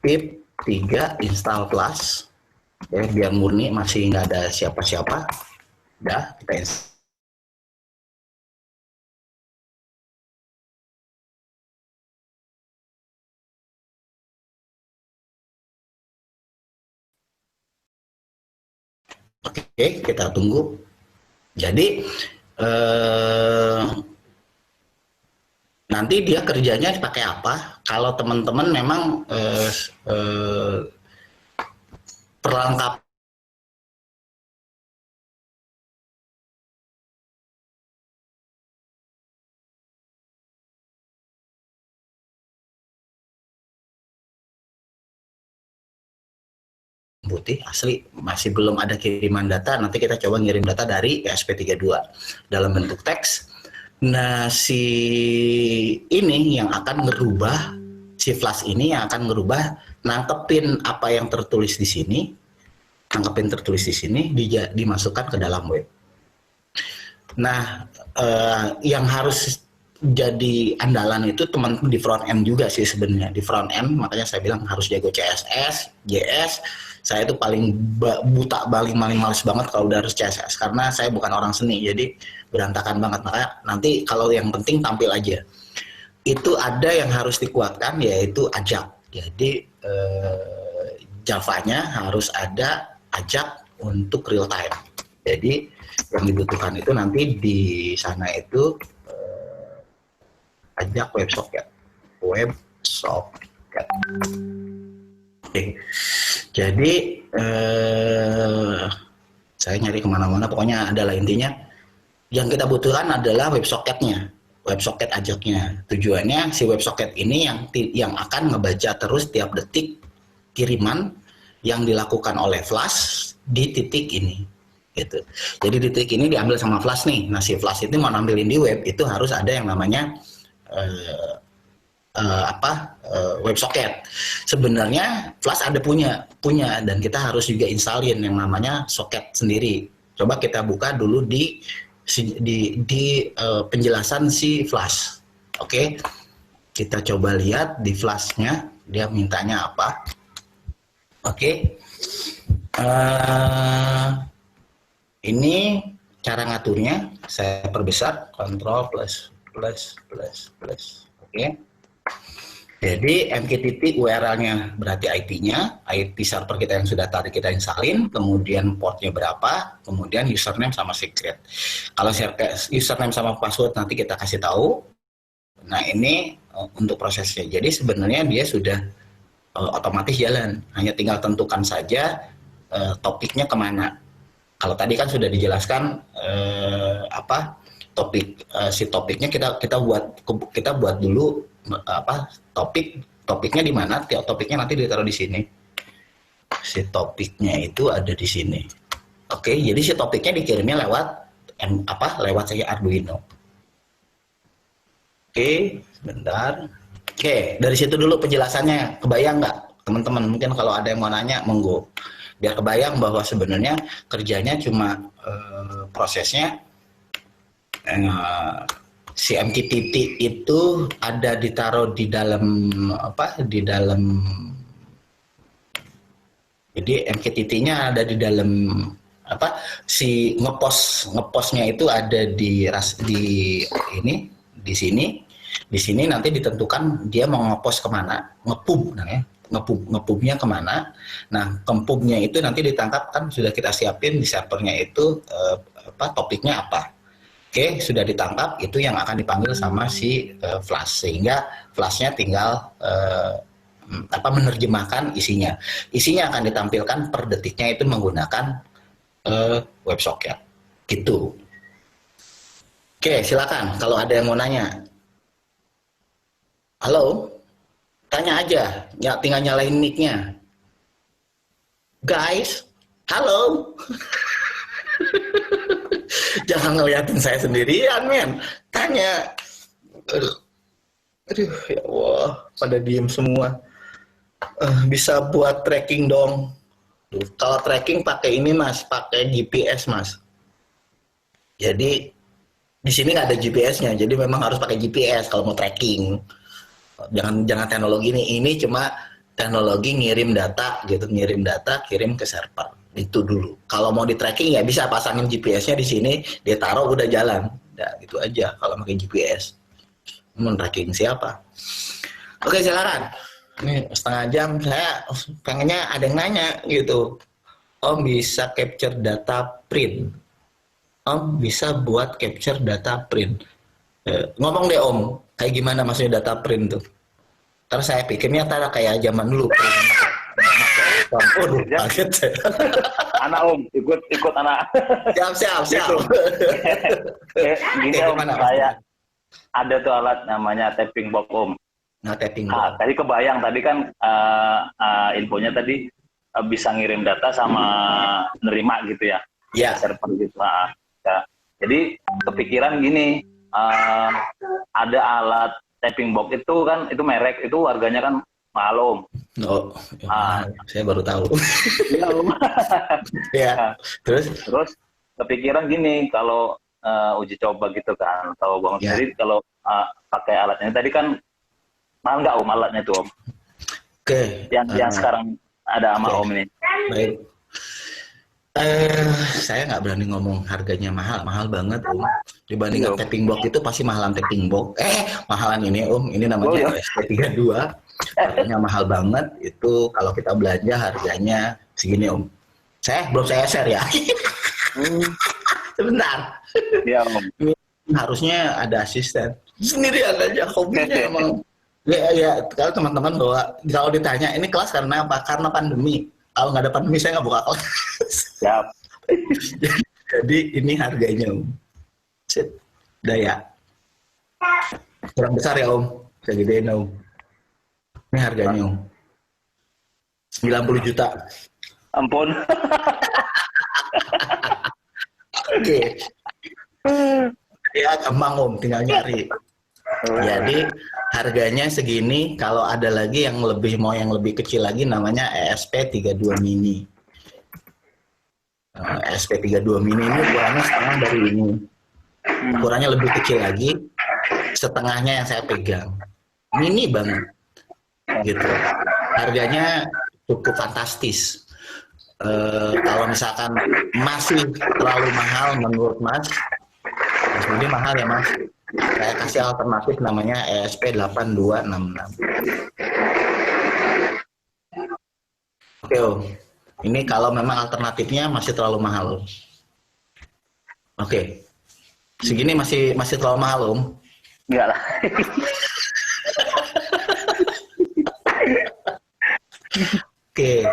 pip 3 install flash. Ya, biar murni masih nggak ada siapa-siapa. Udah, kita install. Oke, kita tunggu. Jadi nanti dia kerjanya pakai apa? Kalau teman-teman memang perlengkapan putih asli, masih belum ada kiriman data. Nanti kita coba ngirim data dari ESP32 dalam bentuk teks. Nah si ini yang akan ngerubah, si flash ini yang akan ngerubah, nangkepin apa yang tertulis di sini, dimasukkan ke dalam web. Nah yang harus jadi andalan itu teman-teman di front end juga sih sebenarnya. Di front end makanya saya bilang harus jago CSS, JS. Saya itu paling paling males banget kalau udah harus CSS karena saya bukan orang seni, jadi berantakan banget. Makanya nanti kalau yang penting tampil aja. Itu ada yang harus dikuatkan yaitu ajak. Jadi Java-nya harus ada ajak untuk real time. Jadi yang dibutuhkan itu nanti di sana itu ajak WebSocket. Oke. Jadi saya nyari kemana-mana, pokoknya adalah intinya yang kita butuhkan adalah WebSocket-nya, WebSocket ajaknya. Tujuannya si WebSocket ini yang akan ngebaca terus tiap detik kiriman yang dilakukan oleh Flash di titik ini. Gitu. Jadi di titik ini diambil sama Flash nih. Nah si Flash itu mau nampilin di web itu harus ada yang namanya WebSocket. Sebenarnya Flash ada punya dan kita harus juga installin yang namanya socket sendiri. Coba kita buka dulu di penjelasan si Flash. Oke. Kita coba lihat di Flash-nya dia mintanya apa. Oke. Ini cara ngaturnya. Saya perbesar, Ctrl plus. Oke. Jadi MQTT URL-nya berarti IP-nya, IP server kita yang sudah tadi kita installin, kemudian portnya berapa, kemudian username sama secret. Kalau username sama password nanti kita kasih tahu. Nah ini untuk prosesnya. Jadi sebenarnya dia sudah otomatis jalan, hanya tinggal tentukan saja topiknya kemana. Kalau tadi kan sudah dijelaskan topiknya kita buat dulu topiknya di mana, topiknya nanti ditaruh di sini. Si topiknya itu ada di sini. Oke, jadi si topiknya dikirimnya lewat saya Arduino. Oke, sebentar. Oke, dari situ dulu penjelasannya. Kebayang nggak, teman-teman? Mungkin kalau ada yang mau nanya, monggo. Biar kebayang bahwa sebenarnya kerjanya cuma prosesnya si MQTT itu ada ditaruh di dalam jadi MQTT-nya ada di dalam si ngepostnya itu ada di sini nanti ditentukan dia mau ngepost kemana, ngepubnya kemana. Nah kempubnya itu nanti ditangkap, kan sudah kita siapin di servernya itu topiknya apa. Oke, sudah ditangkap, itu yang akan dipanggil sama si Flash, sehingga Flash-nya tinggal menerjemahkan isinya. Isinya akan ditampilkan per detiknya itu menggunakan WebSocket. Gitu. Oke, silakan kalau ada yang mau nanya. Halo? Tanya aja, ya tinggal nyalain mic-nya. Guys, halo? Jangan ngeliatin saya sendirian, men. Tanya. Aduh, ya Allah, pada diem semua. Bisa buat tracking dong. Kalau tracking pakai ini, Mas, pakai GPS, Mas. Jadi di sini nggak ada GPS-nya, jadi memang harus pakai GPS kalau mau tracking. Jangan teknologi ini cuma teknologi ngirim data gitu, kirim ke server. Itu dulu. Kalau mau di tracking ya bisa pasangin GPS-nya di sini, dia taruh udah jalan. Ya, gitu aja kalau pakai GPS. Mau tracking siapa? Oke, silakan. Ini setengah jam, saya pengennya ada yang nanya gitu. Om bisa capture data print. Om bisa buat capture data print. Ngomong deh Om, kayak gimana maksudnya data print tuh? Terus saya pikirnya kayak zaman dulu. Waduh, kaget saya. Anak Om, ikut anak. Siap. Gini Om, saya ada tuh alat namanya tapping box Om. Nah, tapping box. Tadi kebayang, tadi kan infonya tadi bisa ngirim data sama nerima gitu ya. Ya. Server gitu. Ya. Jadi kepikiran gini, ada alat tapping box itu kan, itu merek, itu harganya kan mahal Om. Oh, saya baru tahu. Iya Om. Ya. Terus kepikiran gini, kalau uji coba gitu kan, atau bangun sendiri, kalau pakai alatnya tadi kan mahal nggak Om alatnya tuh Om? Oke. Yang sekarang ada sama Om ini. Baik. Saya nggak berani ngomong harganya mahal banget Om. Dibandingkan tapping box itu pasti mahalan tapping box. Mahalan ini Om, ini namanya ST32. Harganya mahal banget. Itu kalau kita belanja harganya segini Om. Belum saya share ya. Sebentar. Iya Om. Harusnya ada asisten. Sendirian aja hobinya emang. Ya, kalau teman-teman bahwa kalau ditanya ini kelas karena apa? Karena pandemi. Kalau nggak ada pandemi saya nggak buka kelas. Siap. Jadi ini harganya Om. Sip. Daya. Kurang besar ya Om. Saya gedein Om. Ini harganya Om. 90 juta. Ampun. Oke. Ya gampang Om, tinggal nyari. Jadi harganya segini, kalau ada lagi yang lebih kecil lagi namanya ESP32 Mini. ESP32 Mini ini ukurannya setengah dari ini. Ukurannya lebih kecil lagi, setengahnya yang saya pegang. Mini banget. Gitu. Harganya cukup fantastis. Kalau misalkan masih terlalu mahal menurut Mas Budi mahal ya Mas. Saya kasih alternatif namanya ESP8266. Oke Om. Ini kalau memang alternatifnya masih terlalu mahal. Oke. Segini masih terlalu mahal Om. Enggak lah. Oke.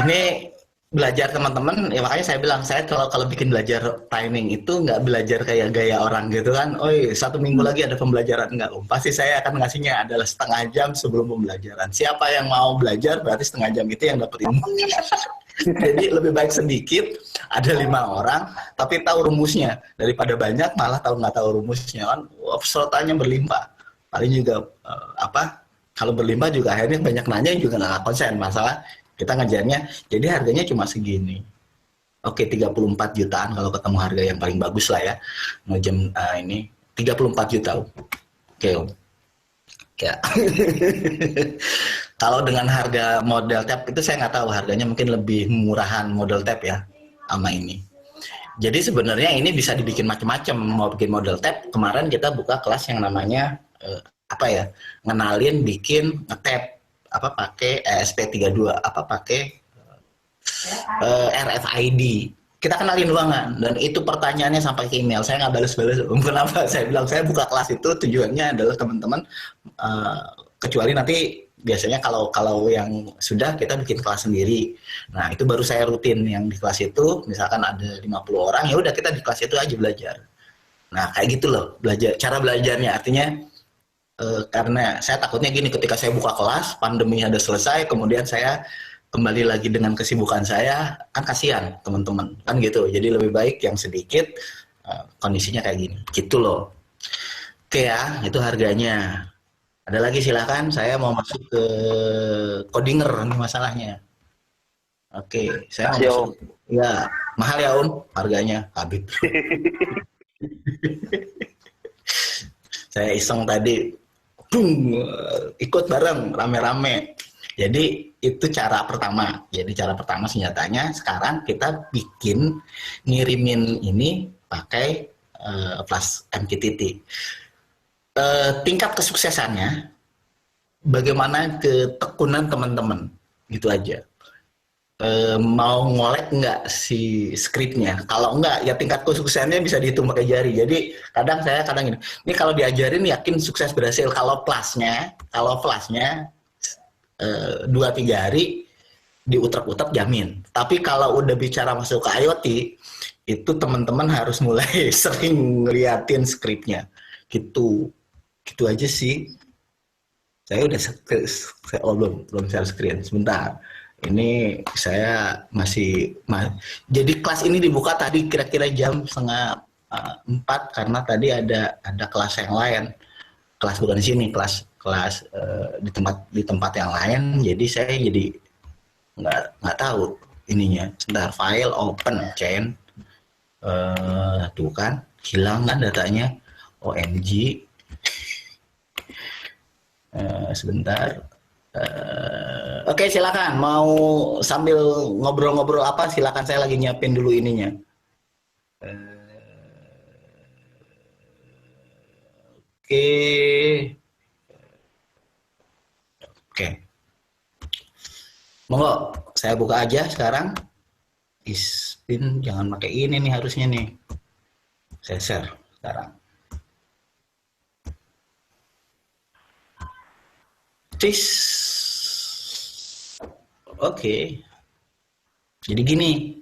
Ini belajar teman-teman, ya makanya saya bilang saya kalau bikin belajar timing itu nggak belajar kayak gaya orang gitu kan. Oh, 1 minggu lagi ada pembelajaran, enggak Om. Pasti saya akan ngasihnya adalah setengah jam sebelum pembelajaran. Siapa yang mau belajar berarti setengah jam itu yang dapat ilmu. Jadi lebih baik sedikit, ada 5 orang, tapi tahu rumusnya daripada banyak malah nggak tahu rumusnya kan. Pesertanya berlimpah. Paling juga kalau berlimpah juga akhirnya banyak nanya juga nggak konsen masalah. Kita ngajarnya, jadi harganya cuma segini. Oke, 34 jutaan kalau ketemu harga yang paling bagus lah ya. Ngejam ini 34 juta. Oke Om. Ya. Kalau dengan harga model tab itu saya nggak tahu, harganya mungkin lebih murahan model tab ya sama ini. Jadi sebenarnya ini bisa dibikin macam-macam. Mau bikin model tab, kemarin kita buka kelas yang namanya ngenalin bikin ngetab pakai ESP32, pakai RFID. Kita kenalin ruangan, dan itu pertanyaannya sampai ke email. Saya nggak balas-balas. Kenapa? Saya bilang saya buka kelas itu tujuannya adalah teman-teman, kecuali nanti biasanya kalau yang sudah kita bikin kelas sendiri. Nah itu baru saya rutin yang di kelas itu. Misalkan ada 50 orang, ya udah kita di kelas itu aja belajar. Nah kayak gitu loh belajar. Cara belajarnya artinya. Karena saya takutnya gini, ketika saya buka kelas, pandeminya udah selesai, kemudian saya kembali lagi dengan kesibukan saya, kan kasihan teman-teman, kan gitu. Jadi lebih baik yang sedikit, kondisinya kayak gini, gitu loh. Oke ya, itu harganya. Ada lagi silakan, saya mau masuk ke Codinger ini masalahnya. Oke, saya mau masuk. Ya, mahal ya Om, harganya, Habib. Saya iseng tadi. Ikut bareng rame-rame. Jadi itu cara pertama. Jadi cara pertama senjatanya sekarang kita bikin ngirimin ini pakai flash MQTT. Tingkat kesuksesannya bagaimana ketekunan teman-teman gitu aja. Mau ngolek nggak si skripnya? Kalau nggak, ya tingkat kesuksesannya bisa dihitung pakai jari. Jadi kadang ini kalau diajarin yakin sukses berhasil. Kalau flashnya 2-3 hari diutek-utek jamin. Tapi kalau udah bicara masuk ke IoT, itu teman-teman harus mulai sering ngeliatin skripnya. Gitu aja sih. Saya udah belum share screen. Sebentar. Ini saya jadi kelas ini dibuka tadi kira-kira jam 3:30 karena tadi ada kelas yang lain, kelas bukan di sini, kelas di tempat yang lain. Jadi saya nggak tahu ininya. Sebentar, file open chain, tuh kan hilang kan datanya, OMG. Sebentar. Oke, silakan. Mau sambil ngobrol-ngobrol apa? Silakan, saya lagi nyiapin dulu ininya. Oke. Monggo, saya buka aja sekarang. Ispin, jangan pakai ini nih harusnya nih. Saya share sekarang. Oke. Jadi gini,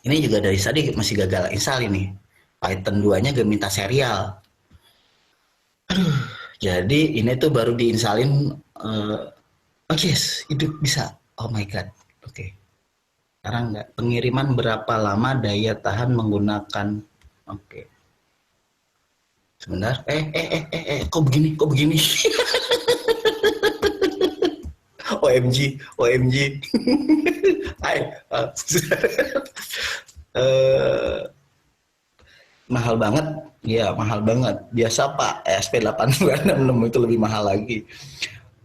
ini juga dari tadi masih gagal install ini. Python 2-nya gak minta serial. Jadi ini tuh baru diinsalin. Yes, itu bisa. Oh my god. Oke. Sekarang nggak. Pengiriman berapa lama daya tahan menggunakan. Oke. Sebentar. Kok begini? OMG. Hai. Mahal banget. Ya, mahal banget. Biasa Pak, ESP8266 itu lebih mahal lagi.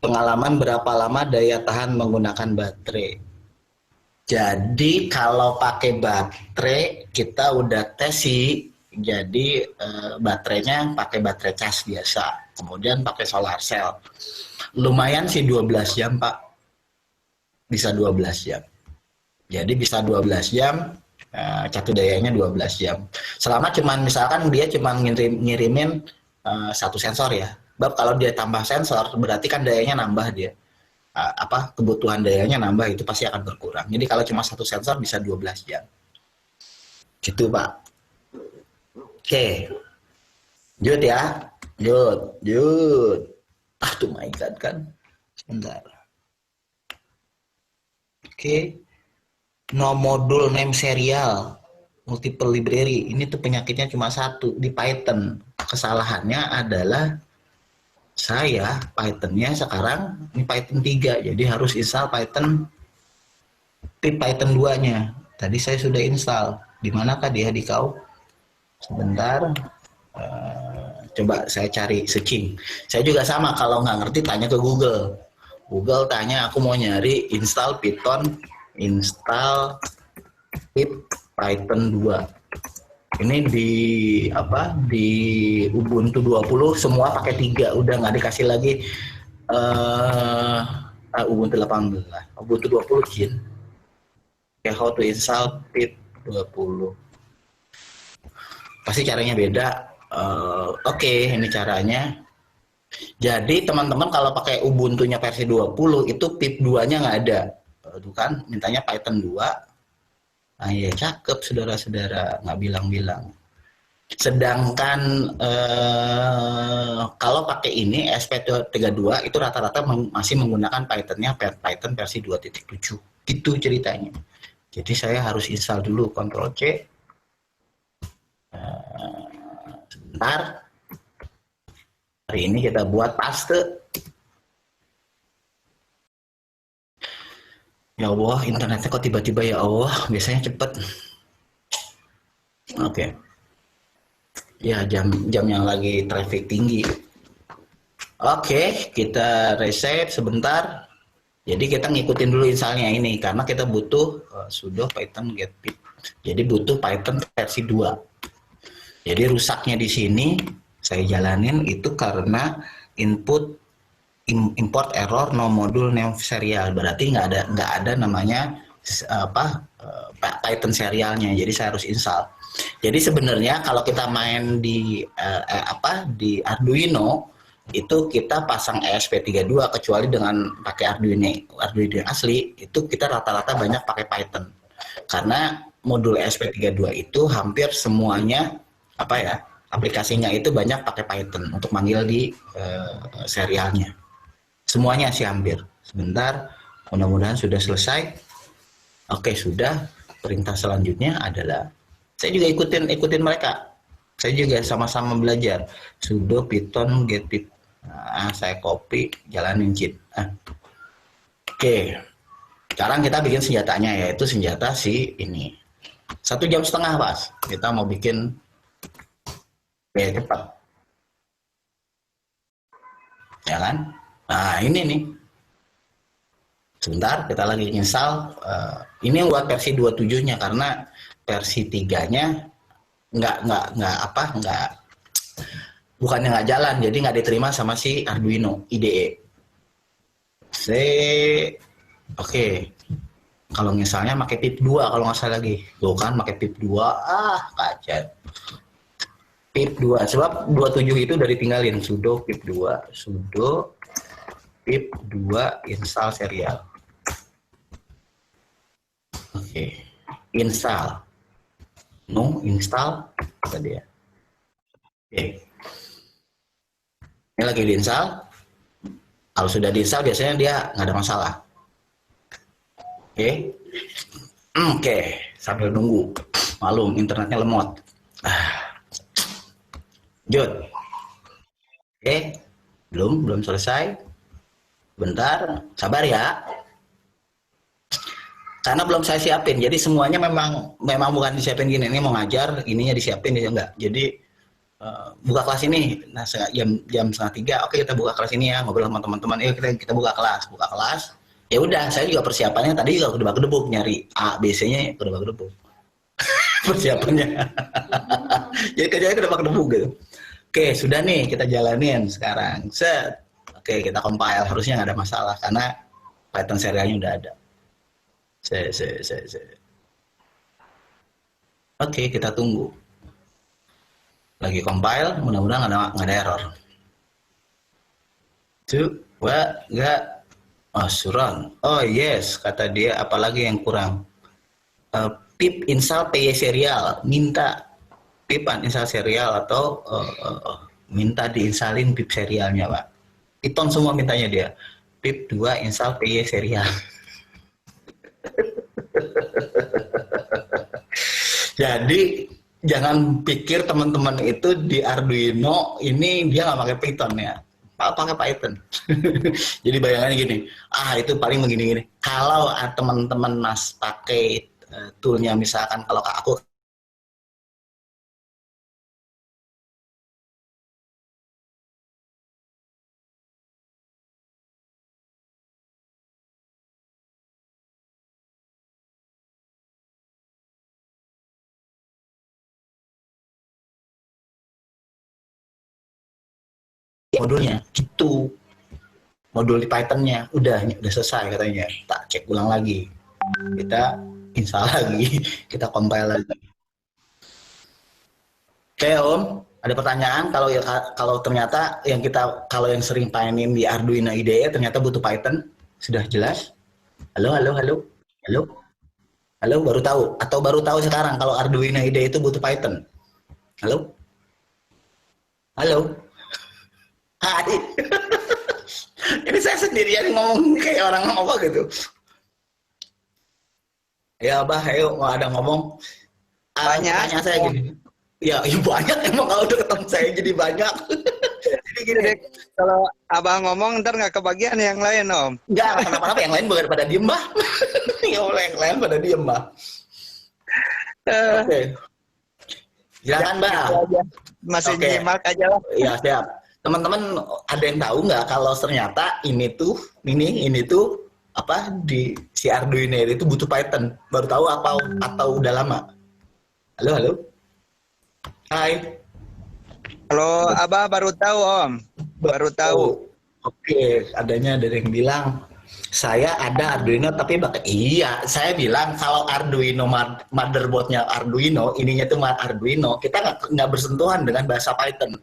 Pengalaman berapa lama daya tahan menggunakan baterai. Jadi kalau pakai baterai kita udah tes sih. Jadi baterainya pakai baterai cas biasa. Kemudian pakai solar cell. Lumayan sih 12 jam Pak. Bisa 12 jam. Jadi bisa 12 jam. Catu dayanya 12 jam. Selama cuman misalkan dia cuman ngirimin satu sensor ya. Bab kalau dia tambah sensor berarti kan dayanya nambah dia. Kebutuhan dayanya nambah itu pasti akan berkurang. Jadi kalau cuma satu sensor bisa 12 jam. Gitu Pak. Oke. Lanjut ya. Lanjut. Tuh my god kan. Sebentar. Oke. No module name serial multiple library. Ini tuh penyakitnya cuma satu di Python. Kesalahannya adalah saya Pythonnya sekarang ini Python 3, jadi harus install Python 2-nya. Tadi saya sudah install. Di manakah dia di kau? Sebentar. Coba saya cari searching. Saya juga sama, kalau nggak ngerti tanya ke Google. Google tanya, aku mau nyari install Python, install pip Python 2. Ini di Ubuntu 20 semua pakai 3, udah nggak dikasih lagi Ubuntu 18. Ubuntu 20 Jin. Okay, how to install pip 20. Pasti caranya beda. Oke, ini caranya. Jadi teman-teman kalau pakai Ubuntu-nya versi 20 itu pip 2-nya nggak ada. Tuh kan, mintanya Python 2. Nah ya cakep saudara-saudara, nggak bilang-bilang. Sedangkan kalau pakai ini ESP32 itu rata-rata masih menggunakan Python-nya Python versi 2.7. Itu ceritanya. Jadi saya harus install dulu, Ctrl C. Sebentar. Hari ini kita buat paste. Ya Allah, internetnya kok tiba-tiba ya Allah, biasanya cepet. Oke. Ya, jam yang lagi traffic tinggi. Oke, kita reset sebentar. Jadi kita ngikutin dulu installnya ini, karena kita butuh sudo python get pip. Jadi butuh Python versi 2. Jadi rusaknya di sini, saya jalanin itu karena import error no module name serial, berarti nggak ada namanya Python serialnya, jadi saya harus install. Jadi sebenarnya kalau kita main di Arduino itu kita pasang ESP32, kecuali dengan pakai Arduino yang asli itu kita rata-rata banyak pakai Python, karena modul ESP32 itu hampir semuanya aplikasinya itu banyak pakai Python untuk manggil di serialnya. Semuanya sih hampir. Sebentar, mudah-mudahan sudah selesai. Oke, sudah. Perintah selanjutnya adalah saya juga ikutin mereka. Saya juga sama-sama belajar. Sudo python get pip. Nah, saya copy, jalanin cheat. Oke. Sekarang kita bikin senjatanya, yaitu senjata si ini. 1,5 jam Mas. Kita mau bikin cepat. Ya kan? Nah ini nih, sebentar kita lagi install. Ini buat versi 27-nya, karena versi 3-nya bukannya nggak jalan, jadi nggak diterima sama si Arduino IDE. Oke. Kalau misalnya pakai pip 2 kalau nggak salah lagi, bukan pakai pip 2, kacau. Pip 2, sebab 27 itu udah ditinggalin. Sudo pip 2, sudo pip 2 install serial. Oke. Install. No, install. Apa dia? Oke. Ini lagi diinstal. Kalau sudah diinstal biasanya dia nggak ada masalah. Oke. Oke. Sambil nunggu. Malum, internetnya lemot. Lanjut. Oke. Belum selesai. Bentar, sabar ya. Karena belum saya siapin, jadi semuanya memang bukan disiapin gini. Ini mau ngajar, ininya disiapin, ini enggak. Jadi buka kelas ini, nah jam 2:30, oke kita buka kelas ini ya, ngobrol sama teman-teman. Kita buka kelas. Ya udah, saya juga persiapannya tadi juga kedebak-kedebuk nyari A, B, C-nya kedebak-kedebuk. Persiapannya. Jadi kerjanya kedebak-kedebuk gitu. Oke, sudah nih kita jalanin sekarang. Set. Oke, kita compile, harusnya nggak ada masalah karena Python serialnya udah ada. Oke, kita tunggu. Lagi compile, mudah-mudahan nggak ada error. Nggak. Oh, Suran. Oh yes, kata dia, apalagi yang kurang. Pip install PY serial, minta pip install serial atau minta diinstalin pip serialnya, Pak. Python semua mintanya dia. Pip 2 install PY serial. Jadi jangan pikir teman-teman itu di Arduino ini dia nggak pakai Python ya, pakai Python. Jadi bayangannya gini, itu paling begini-gini. Kalau teman-teman Mas pakai toolnya misalkan kalau aku modulnya itu modul di Pythonnya udah selesai katanya, tak cek ulang lagi, kita install lagi, kita compile lagi. Oke Om, ada pertanyaan kalau ternyata kalau yang sering mainin di Arduino IDE ternyata butuh Python, sudah jelas? Halo, baru tahu atau baru tahu sekarang kalau Arduino IDE itu butuh Python? Halo. Hai. Ini saya sendirian ngomong kayak orang apa gitu. Ya Abah, ayo mau ada ngomong. Banyak. Saya gini. Ya banyak emang kalau udah ketemu saya jadi banyak. Jadi gini. Kalau Abah ngomong ntar nggak kebagian yang lain Om. Enggak, kenapa-napa yang lain bukan pada diem Mbah. Yang lain pada diem Mbah. Oke. Silakan Mbah. Masih nyimak aja lah. Iya siap. Teman-teman ada yang tahu nggak kalau ternyata ini tuh apa di si Arduino itu butuh Python? Baru tahu apa atau udah lama? Halo. Hai. Halo, Abah baru tahu Om. Baru tahu. Oke, adanya ada yang bilang saya ada Arduino tapi iya, saya bilang kalau Arduino motherboardnya Arduino, ininya tuh Arduino, kita nggak bersentuhan dengan bahasa Python.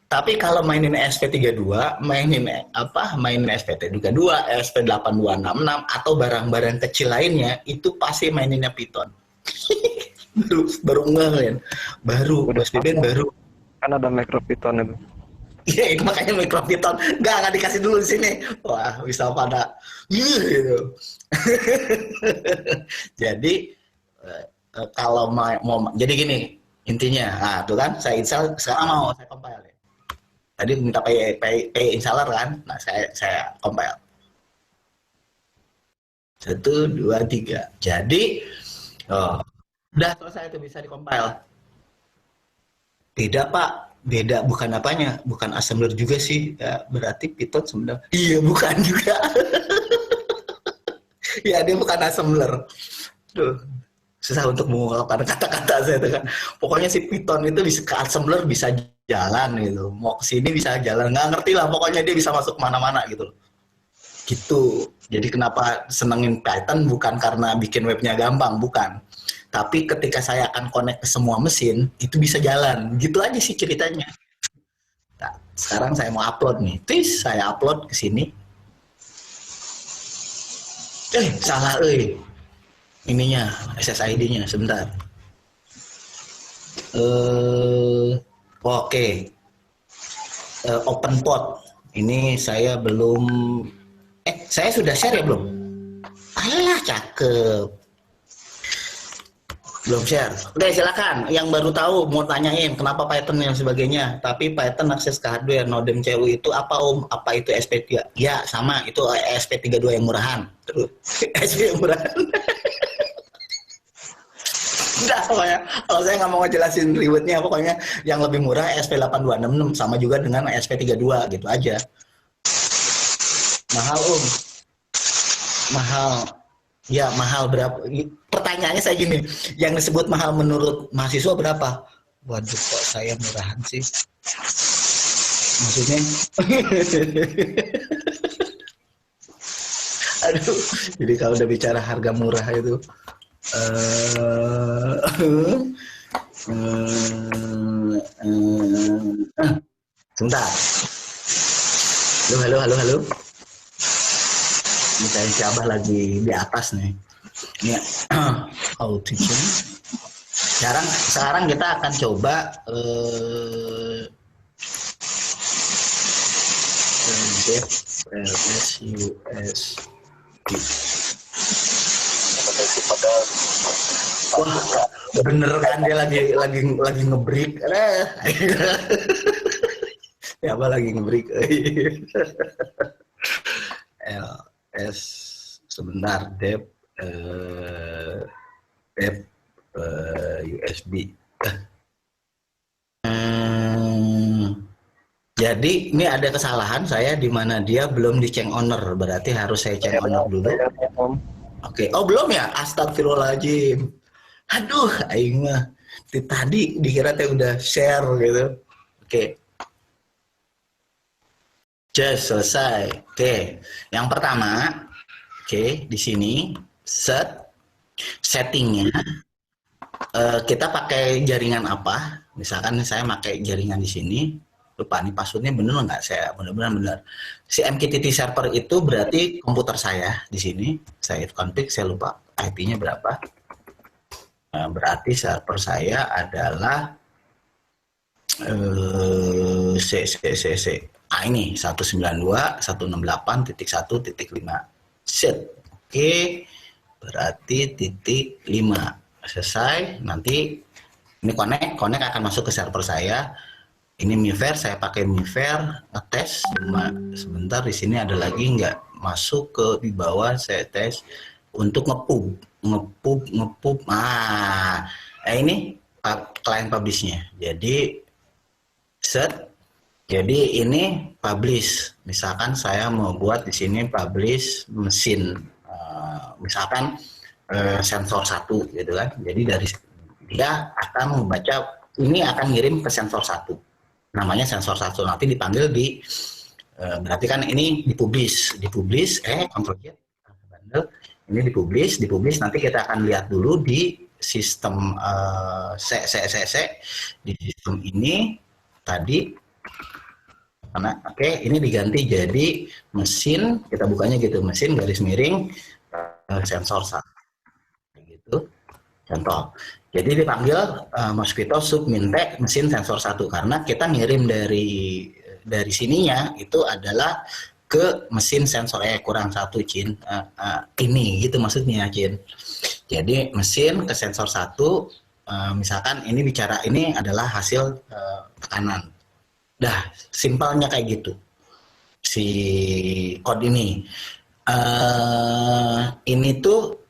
Tapi kalau mainin SP32, mainin SP32, SP8266 atau barang-barang kecil lainnya itu pasti maininnya Python. baru ngelain, baru Mas Biben baru. Kan ada micro Python itu. Iya, itu makanya micro Python. Nggak dikasih dulu di sini. Wah, bisa pada gitu. Jadi kalau mau jadi gini intinya, tuh kan saya install sekarang mau saya compile. Tadi minta PY installer kan, nah saya compile. 1, 2, 3. Jadi, udah selesai itu bisa di-compile. Beda Pak, beda bukan apanya, bukan assembler juga sih, ya, berarti Python sebenarnya. Iya bukan juga. Ya dia bukan assembler. Duh, susah untuk mengungkapkan kata-kata saya itu kan. Pokoknya si Python itu bisa ke assembler bisa jalan gitu, mau kesini bisa jalan, nggak ngerti lah pokoknya dia bisa masuk mana-mana gitu loh. Gitu. Jadi kenapa senengin Python bukan karena bikin webnya gampang, bukan. Tapi ketika saya akan connect ke semua mesin, itu bisa jalan. Gitu aja sih ceritanya. Nah, sekarang saya mau upload nih. Saya upload ke sini. Salah ininya, SSID-nya sebentar. Oke. Open pot. Ini saya belum saya sudah share ya belum? Alah, cakep. Belum share. Oke, silakan. Yang baru tahu mau tanyain kenapa Python dan sebagainya. Tapi Python akses ke hardware, Nodem CU itu apa Om? Apa itu SP3? Ya, sama. Itu SP32 yang murahan. Terus SP yang murahan. Udah, pokoknya kalau saya nggak mau ngejelasin ribetnya, pokoknya yang lebih murah SP8266 sama juga dengan SP32 gitu aja. Mahal Om. Mahal. Ya, mahal berapa? Pertanyaannya saya gini, yang disebut mahal menurut mahasiswa berapa? Waduh, kok saya murahan sih? Maksudnya? Aduh, jadi kalau udah bicara harga murah itu, sebentar. Halo. Ini kayak si Abah lagi di atas nih. Ini audition. Sekarang kita akan coba get LSUS. Wah, bener kan dia lagi ngebreak. Ya Abah lagi ngebreak. LS sebentar dep USB. Jadi ini ada kesalahan saya di mana dia belum diceng owner, berarti harus saya ceng owner dulu. Oke. Oh belum ya? Astagfirullahaladzim. Aduh, aing mah tadi dikira teh udah share gitu. Oke. Just selesai. Oke. Yang pertama, di sini settingnya kita pakai jaringan apa? Misalkan saya pakai jaringan di sini. Lupa nih passwordnya bener nggak? Saya bener. Si MQTT server itu berarti komputer saya di sini. Saya config, saya lupa IP-nya berapa. Nah, berarti server saya adalah ini 192.168.1.5 set. Oke, berarti titik 5 selesai. Nanti ini connect akan masuk ke server saya. Ini miver, saya pakai miver ngetes. Sebentar, di sini ada lagi nggak masuk ke di bawah, saya tes untuk ngepub. Ini client publishnya. Jadi jadi ini publish. Misalkan saya mau buat di sini publish mesin, misalkan sensor 1 gitu kan. Jadi dari dia akan membaca, ini akan ngirim ke sensor 1. Namanya sensor 1, nanti dipanggil berarti kan ini dipublish, control Z, ini dipublish, nanti kita akan lihat dulu di sistem di sistem ini tadi. Karena ini diganti jadi mesin, kita bukanya gitu, mesin garis miring sensor 1 gitu. Contoh. Jadi dipanggil Mosquito submintek mesin sensor 1 karena kita ngirim dari sininya itu adalah ke mesin sensor kurang 1 Cin. Ini gitu maksudnya Cin. Jadi mesin ke sensor 1, misalkan ini adalah hasil tekanan. Dah, simpelnya kayak gitu. Si code ini. Ini tuh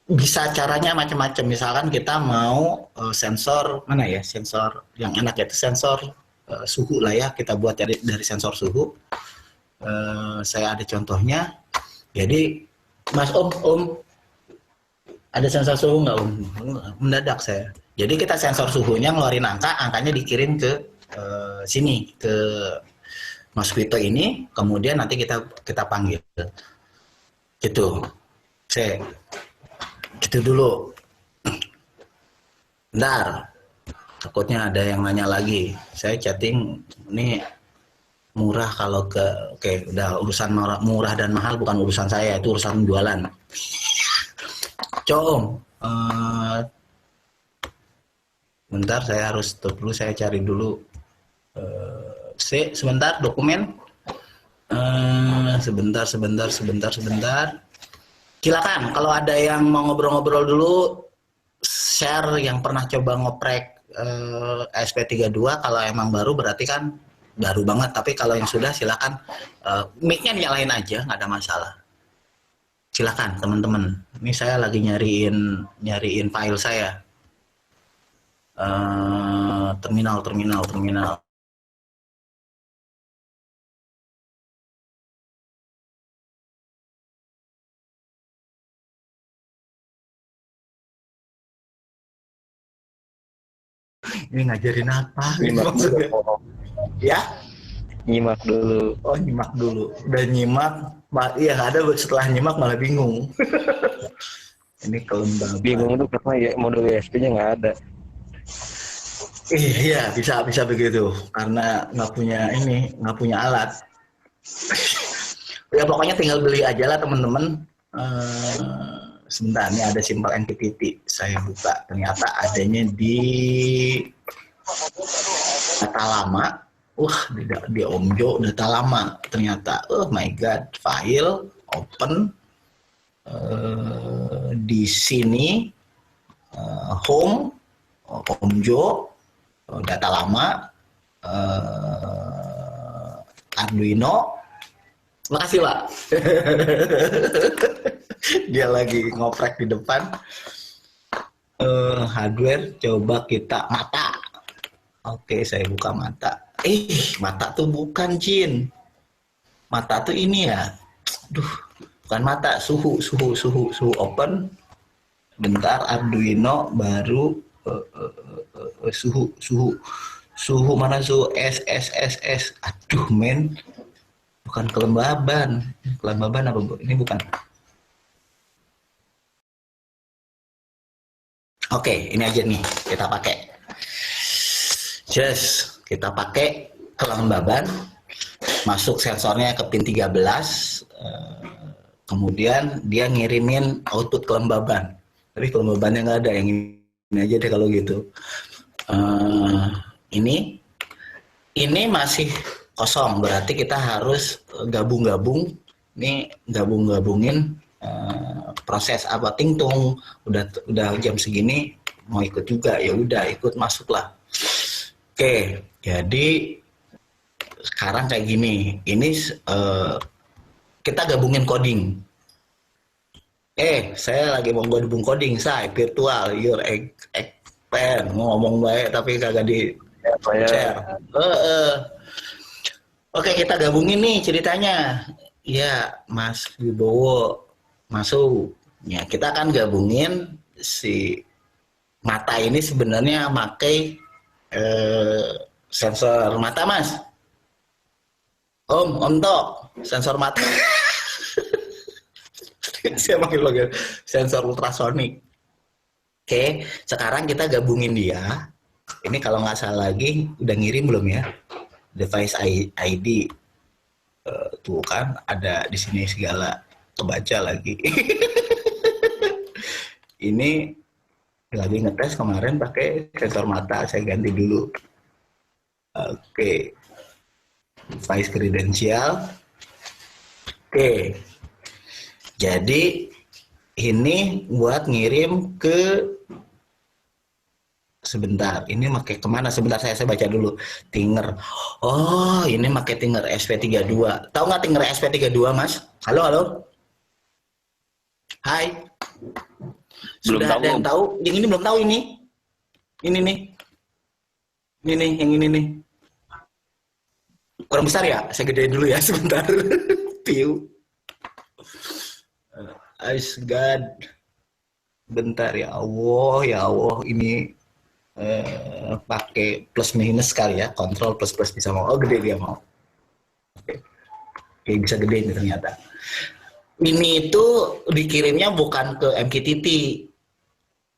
bisa caranya macam-macam. Misalkan kita mau sensor mana ya? Sensor yang enak ya, itu sensor suhu lah ya. Kita buat dari sensor suhu. Saya ada contohnya. Jadi, Mas Om, ada sensor suhu nggak Om? Mendadak saya. Jadi kita sensor suhunya ngeluarin angkanya dikirim ke sini ke Mosquito ini. Kemudian nanti kita panggil. Gitu. Gitu dulu. Bentar. Takutnya ada yang nanya lagi. Saya chatting ini murah kalau udah urusan murah dan mahal bukan urusan saya, itu urusan jualan. Om, Eh, bentar, saya harus stop dulu. Saya cari dulu. Sebentar dokumen. Sebentar. Silakan kalau ada yang mau ngobrol-ngobrol dulu, share yang pernah coba ngoprek SP32. Kalau emang baru berarti kan baru banget, tapi kalau yang sudah silakan, mic-nya nyalain aja, nggak ada masalah. Silakan teman-teman. Ini saya lagi nyariin file saya. Terminal. Ini ngajarin apa? Nyimak dulu. Ya? Nyimak dulu. Oh, nyimak dulu. Udah nyimak, iya ada setelah nyimak malah bingung. Ini kelembaban. Bingung tuh karena ya modul ESP-nya nggak ada. Iya, bisa begitu. Karena nggak punya alat. Ya pokoknya tinggal beli aja lah teman-teman. Sebentar, ini ada simple entity. Saya buka, ternyata adanya di data lama. Di Omjo data lama ternyata. Oh my god, file open. Di sini home Omjo data lama, Arduino. Makasih Pak. Dia lagi ngoprek di depan. Hardware, coba kita mata. Oke, saya buka mata. Mata tuh bukan Jin. Mata tuh ini ya. Bukan mata, suhu open. Bentar, Arduino baru suhu mana suhu S. Aduh men. Bukan kelembaban apa Bu? Ini bukan. Oke, ini aja nih kita pakai. Kita pakai kelembaban, masuk sensornya ke pin 13, kemudian dia ngirimin output kelembaban. Tapi kelembabannya nggak ada, yang ini aja deh kalau gitu. Ini masih kosong, berarti kita harus gabung-gabung. Ini gabungin proses apa tingtung. Udah jam segini mau ikut juga, ya udah ikut masuklah. Oke, jadi sekarang kayak gini. Ini kita gabungin coding. Saya lagi mau gabung coding, saya virtual your expand ngomong baik tapi kagak di share. Oke, kita gabungin nih ceritanya. Ya, Mas Wibowo masuk. Ya, kita akan gabungin si mata ini sebenarnya pakai sensor mata, Mas. Om Tok, sensor mata. Saya panggil lagi sensor ultrasonik. Oke, sekarang kita gabungin dia. Ini kalau nggak salah lagi udah ngirim belum ya? Device ID. Tuh kan ada di sini segala, kebaca lagi. Ini lagi ngetes kemarin pakai sensor mata, saya ganti dulu. Oke. Device credential. Oke. Jadi ini buat ngirim ke, sebentar, ini pakai kemana? Sebentar saya baca dulu. Tinger. Oh, ini pakai Tinger SP32. Tahu nggak Tinger SP32, Mas? Halo. Hai. Belum Sudah tahu. ada yang tahu? Yang ini belum tahu ini. Ini nih. Ini nih, yang ini nih. Kurang besar ya? Saya gedein dulu ya sebentar. Piu. Ice God. Bentar ya Allah, ini pakai plus minus kali ya, kontrol plus bisa mau. Oh, gede dia mau. Oke, bisa gede ini ternyata. Ini itu dikirimnya bukan ke MQTT.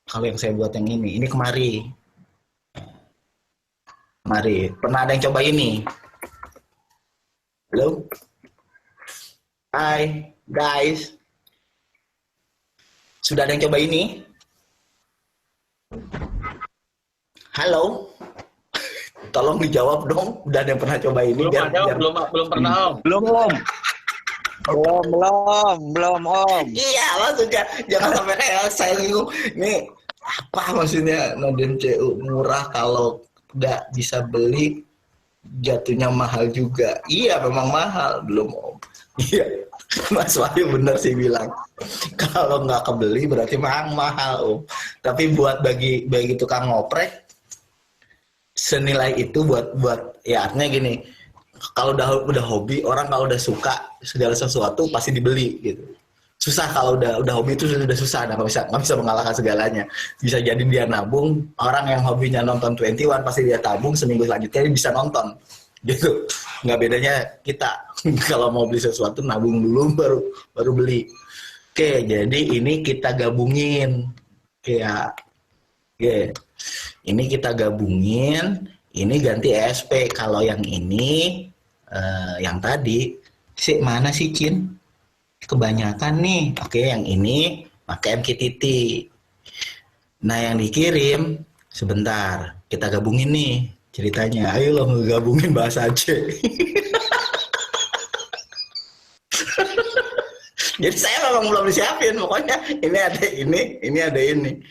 Kalau yang saya buat yang ini kemari. Pernah ada yang coba ini? Halo? Hai, guys. Sudah ada yang coba ini? Halo, tolong dijawab dong. Udah ada yang pernah coba ini? Belum ada, belum pernah Om. Belum Om. Iya, maksudnya jangan sampai kayak saya bingung. Ini apa maksudnya Noden CU murah kalau nggak bisa beli jatuhnya mahal juga. Iya, memang mahal. Belum Om. Iya, Mas Wahyu bener sih bilang. Kalau nggak kebeli berarti memang mahal Om. Tapi buat bagi tukang ngoprek senilai itu buat ya artinya gini. Kalau udah hobi, orang kalau udah suka segala sesuatu pasti dibeli gitu. Susah kalau udah hobi itu sudah susah, nggak bisa mengalahkan segalanya. Bisa jadi dia nabung, orang yang hobinya nonton 21 pasti dia tabung seminggu selanjutnya dia bisa nonton gitu. Nggak bedanya kita kalau mau beli sesuatu nabung dulu baru beli. Oke, jadi ini kita gabungin kayak ini kita gabungin, ini ganti ESP. Kalau yang ini yang tadi mana sih Cin? Kebanyakan nih. Oke, yang ini pakai MQTT. Nah, yang dikirim sebentar, kita gabungin nih ceritanya. Ayo lo ngegabungin bahasa Aceh. Jadi saya memang belum disiapin, pokoknya ini ada ini.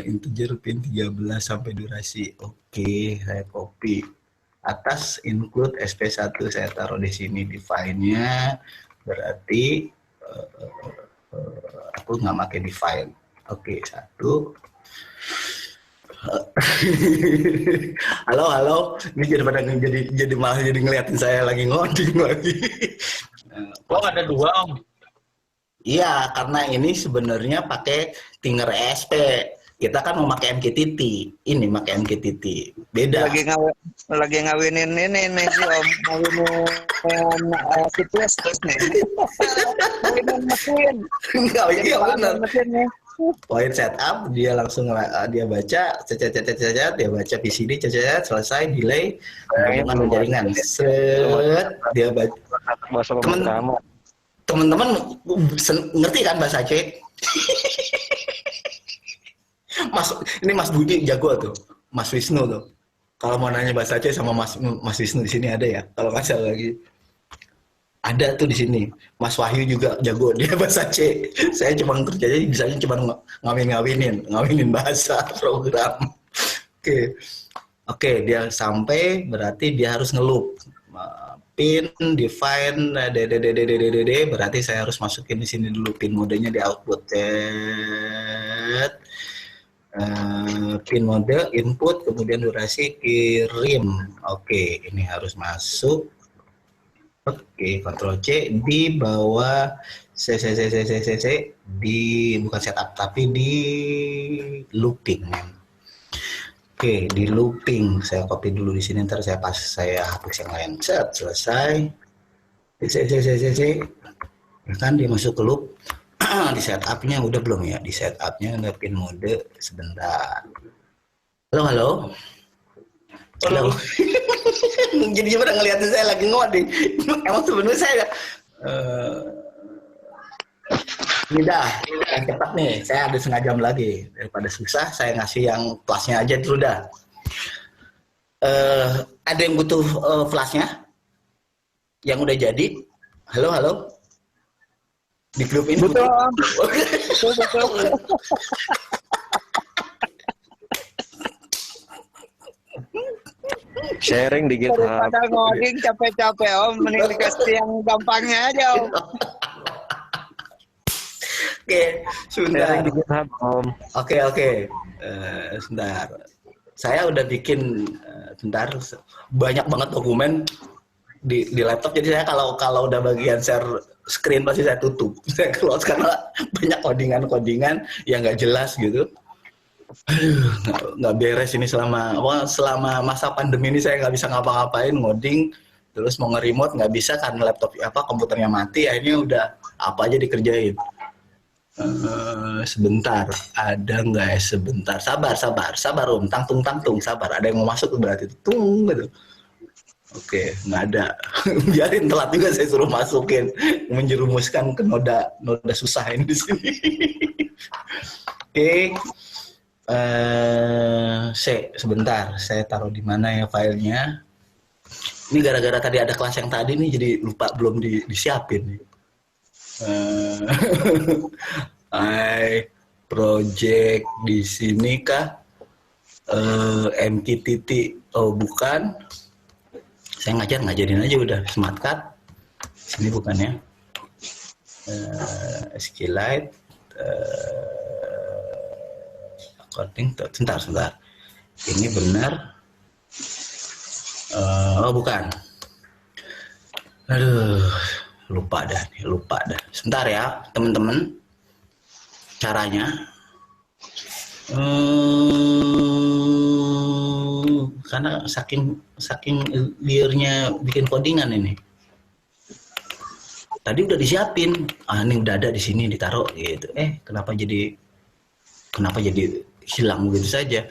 Integer pin 13 sampai durasi. Oke, saya copy. Atas include SP1 saya taruh di sini define-nya. Berarti aku nggak pakai define. Oke, 1. Halo. Ini jadi malah jadi ngeliatin saya lagi ngoding lagi. Oh, ada 2 Om. Iya, karena ini sebenarnya pakai Tinger ESP. Kita kan mau pakai MQTT. Ini pakai MQTT. Beda. Lagi ngawinin ini nih si Om, ngawinin situs nih. Ngawinin mesin. Enggak, iya benar. Mesin nih. Poin setup, dia langsung dia baca, dia baca PCD, selesai, delay, hubungan jaringan. Set, dia baca. Teman-teman ngerti kan bahasa Aceh? Ini Mas Budi jago tuh, Mas Wisnu tuh. Kalau mau nanya bahasa Aceh sama Mas Wisnu di sini ada ya. Kalau nggak salah lagi. Ada tuh di sini. Mas Wahyu juga jago dia bahasa C. Saya cuma kerjanya bisanya cuma ngawinin bahasa program. Oke, dia sampai berarti dia harus ngeloop. Pin define berarti saya harus masukin di sini dulu pin modenya di output. Pin mode input kemudian durasi kirim. Oke, ini harus masuk. Oke, Ctrl C di bawah C di bukan setup tapi di looping. Oke, di looping saya copy dulu di sini, ntar saya hapus yang lain. Set, selesai. C. Kan dia masuk ke loop. Di setupnya udah belum ya? Di setupnya nggak pin mode sebentar. Halo. Jadi gimana ngeliatin saya lagi ngoding. Emang sebenarnya saya ini dah yang cepat nih. Saya ada setengah jam lagi daripada susah. Saya ngasih yang flashnya aja dulu dah. Ada yang butuh flashnya? Yang udah jadi? Halo. Di grup ini betul. Sharing di GitHub. Daripada ngoding capek-capek Om, mending dikasih yang gampangnya aja Om. Oke, sebentar. Sharing di GitHub Om. Oke. Sebentar. Saya udah bikin sebentar banyak banget dokumen di laptop. Jadi saya kalau udah bagian share screen pasti saya tutup. Saya close karena banyak codingan yang nggak jelas gitu. Nggak beres ini selama masa pandemi ini saya nggak bisa ngapa-ngapain ngoding, terus mau nge-remote nggak bisa karena laptop komputernya mati, akhirnya udah apa aja dikerjain. Sebentar, ada nggak ya? Sebentar, sabar Om, tangtung, sabar, ada yang mau masuk berarti tung gitu. Oke, nggak ada. Biarin telat juga saya suruh masukin, menjerumuskan ke noda susah ini di sini. Oke. Sebentar, saya taruh di mana ya filenya. Ini gara-gara tadi ada kelas yang tadi nih, jadi lupa belum disiapin nih. I project di sini kah? MQTT, oh bukan. Saya ngajarin aja udah smart card. Sini bukan ya. SQLite. Coding, sebentar. Ini benar. Oh bukan. Aduh, lupa dah. Sebentar ya, teman-teman. Caranya. Karena saking liarnya bikin codingan ini. Tadi udah disiapin. Ini udah ada di sini ditaruh gitu. Kenapa jadi hilang begitu saja?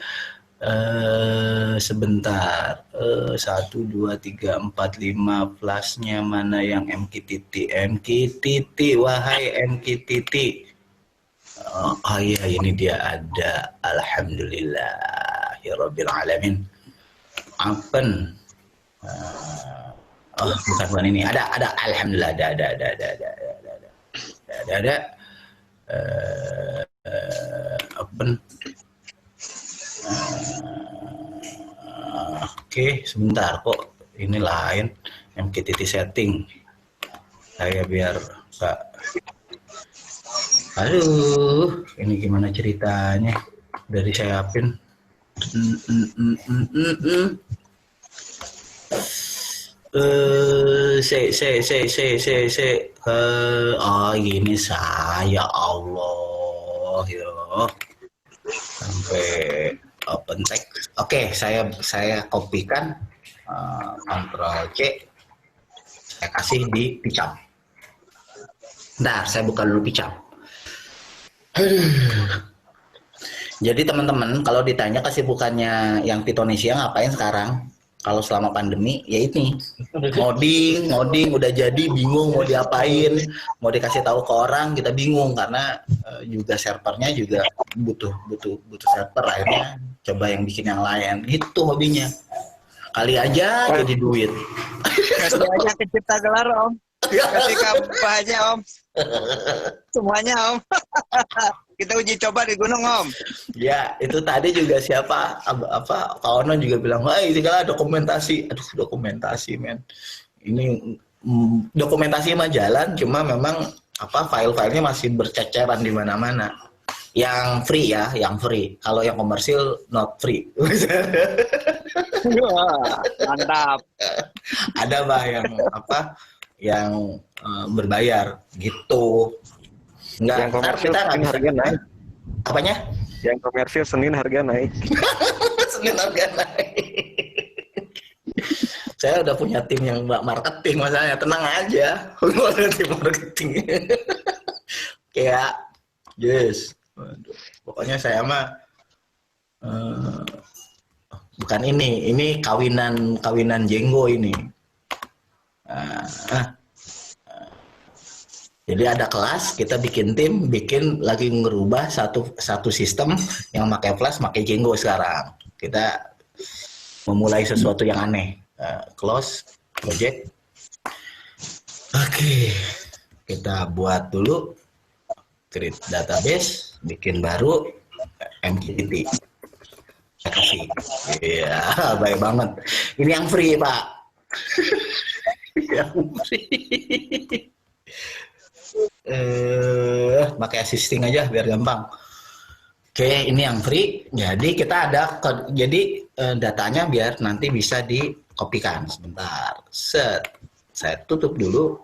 Sebentar. 1 2 3 4 5 plusnya mana yang MQTT, wahai MQTT. Oh iya, ini dia ada. Alhamdulillahirabbil alamin. Open. Oh bukan ini. Ada. Alhamdulillah ada. Open. Oke, sebentar kok ini lain MQTT setting. Saya biar Pak. Aduh, ini gimana ceritanya? Dari siapin. Gini saya Allah ya. Sampai open text. Oke, saya kopikan, Ctrl C, saya kasih di Picam. Bentar, saya buka dulu Picam. Jadi teman-teman, kalau ditanya kesibukannya yang Pythonesia ngapain sekarang? Kalau selama pandemi, ya ini ngoding udah jadi, bingung mau diapain, mau dikasih tahu ke orang kita bingung karena juga servernya juga butuh server, akhirnya coba yang bikin yang lain, gitu hobinya. Kali aja jadi duit. Kasih aja ke Cipta Gelar Om. Kasih kampanye Om. Semuanya Om. Kita uji coba di gunung Om. Ya, itu tadi juga siapa Pak Ono juga bilang, "Wah, segala dokumentasi." Aduh, dokumentasi, men. Ini dokumentasi mah jalan, cuma memang file-filenya masih berceceran di mana-mana. Yang free ya, yang free. Kalau yang komersil not free. Wah, mantap. Ada Bah yang berbayar gitu. Enggak, Yang komersil kita nggak bisa harga naik. Apanya? Yang komersil Senin harga naik. Senin harga naik. Saya udah punya tim yang marketing, masalahnya tenang aja. Udah ada tim marketing. Kayak yes. Waduh. Pokoknya saya mah bukan ini kawinan jenggo ini. Jadi ada kelas, kita bikin tim, lagi ngerubah satu sistem yang pakai Flash, pakai Django sekarang. Kita memulai sesuatu yang aneh. Close project. Oke, kita buat dulu create database, bikin baru MQTT. Saya kasih. Iya, baik banget. Ini yang free, Pak. Yang free. Pakai assisting aja biar gampang. Oke, ini yang free. Jadi kita ada datanya biar nanti bisa dikopikan. Sebentar. Set. Saya tutup dulu.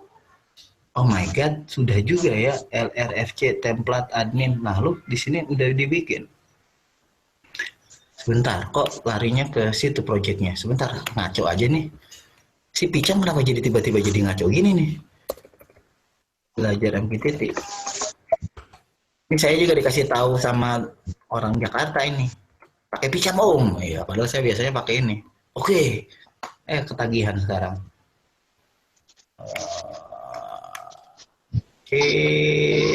Oh my god, sudah juga ya LRFC template admin. Nah, lu di sini udah dibikin. Sebentar, kok larinya ke situ projectnya. Sebentar, ngaco aja nih. Si Picam kenapa jadi tiba-tiba jadi ngaco gini nih? Belajar MQTT. Ini saya juga dikasih tahu sama orang Jakarta ini. Pakai Picam Om. Iya, padahal saya biasanya pakai ini. Oke. Ketagihan sekarang. Oke,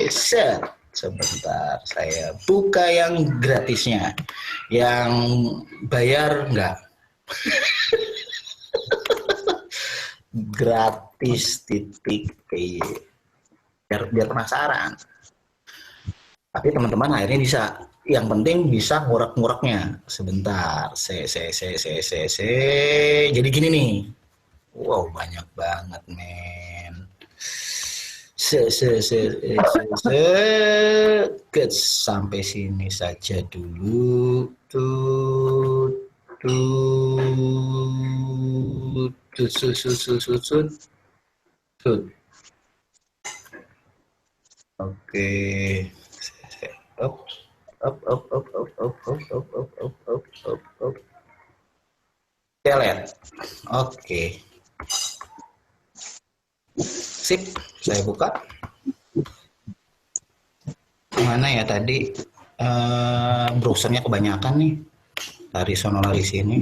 set. Sebentar, saya buka yang gratisnya. Yang bayar enggak. gratis.py biar penasaran. Tapi teman-teman akhirnya bisa. Yang penting bisa ngurek-ngureknya. Sebentar. Jadi gini nih. Wow, banyak banget, men. Sampai sini saja dulu. Oke. Lihat. Oke. Sip, saya buka. Mana ya tadi? Browsernya kebanyakan nih. Lari sono lari sini.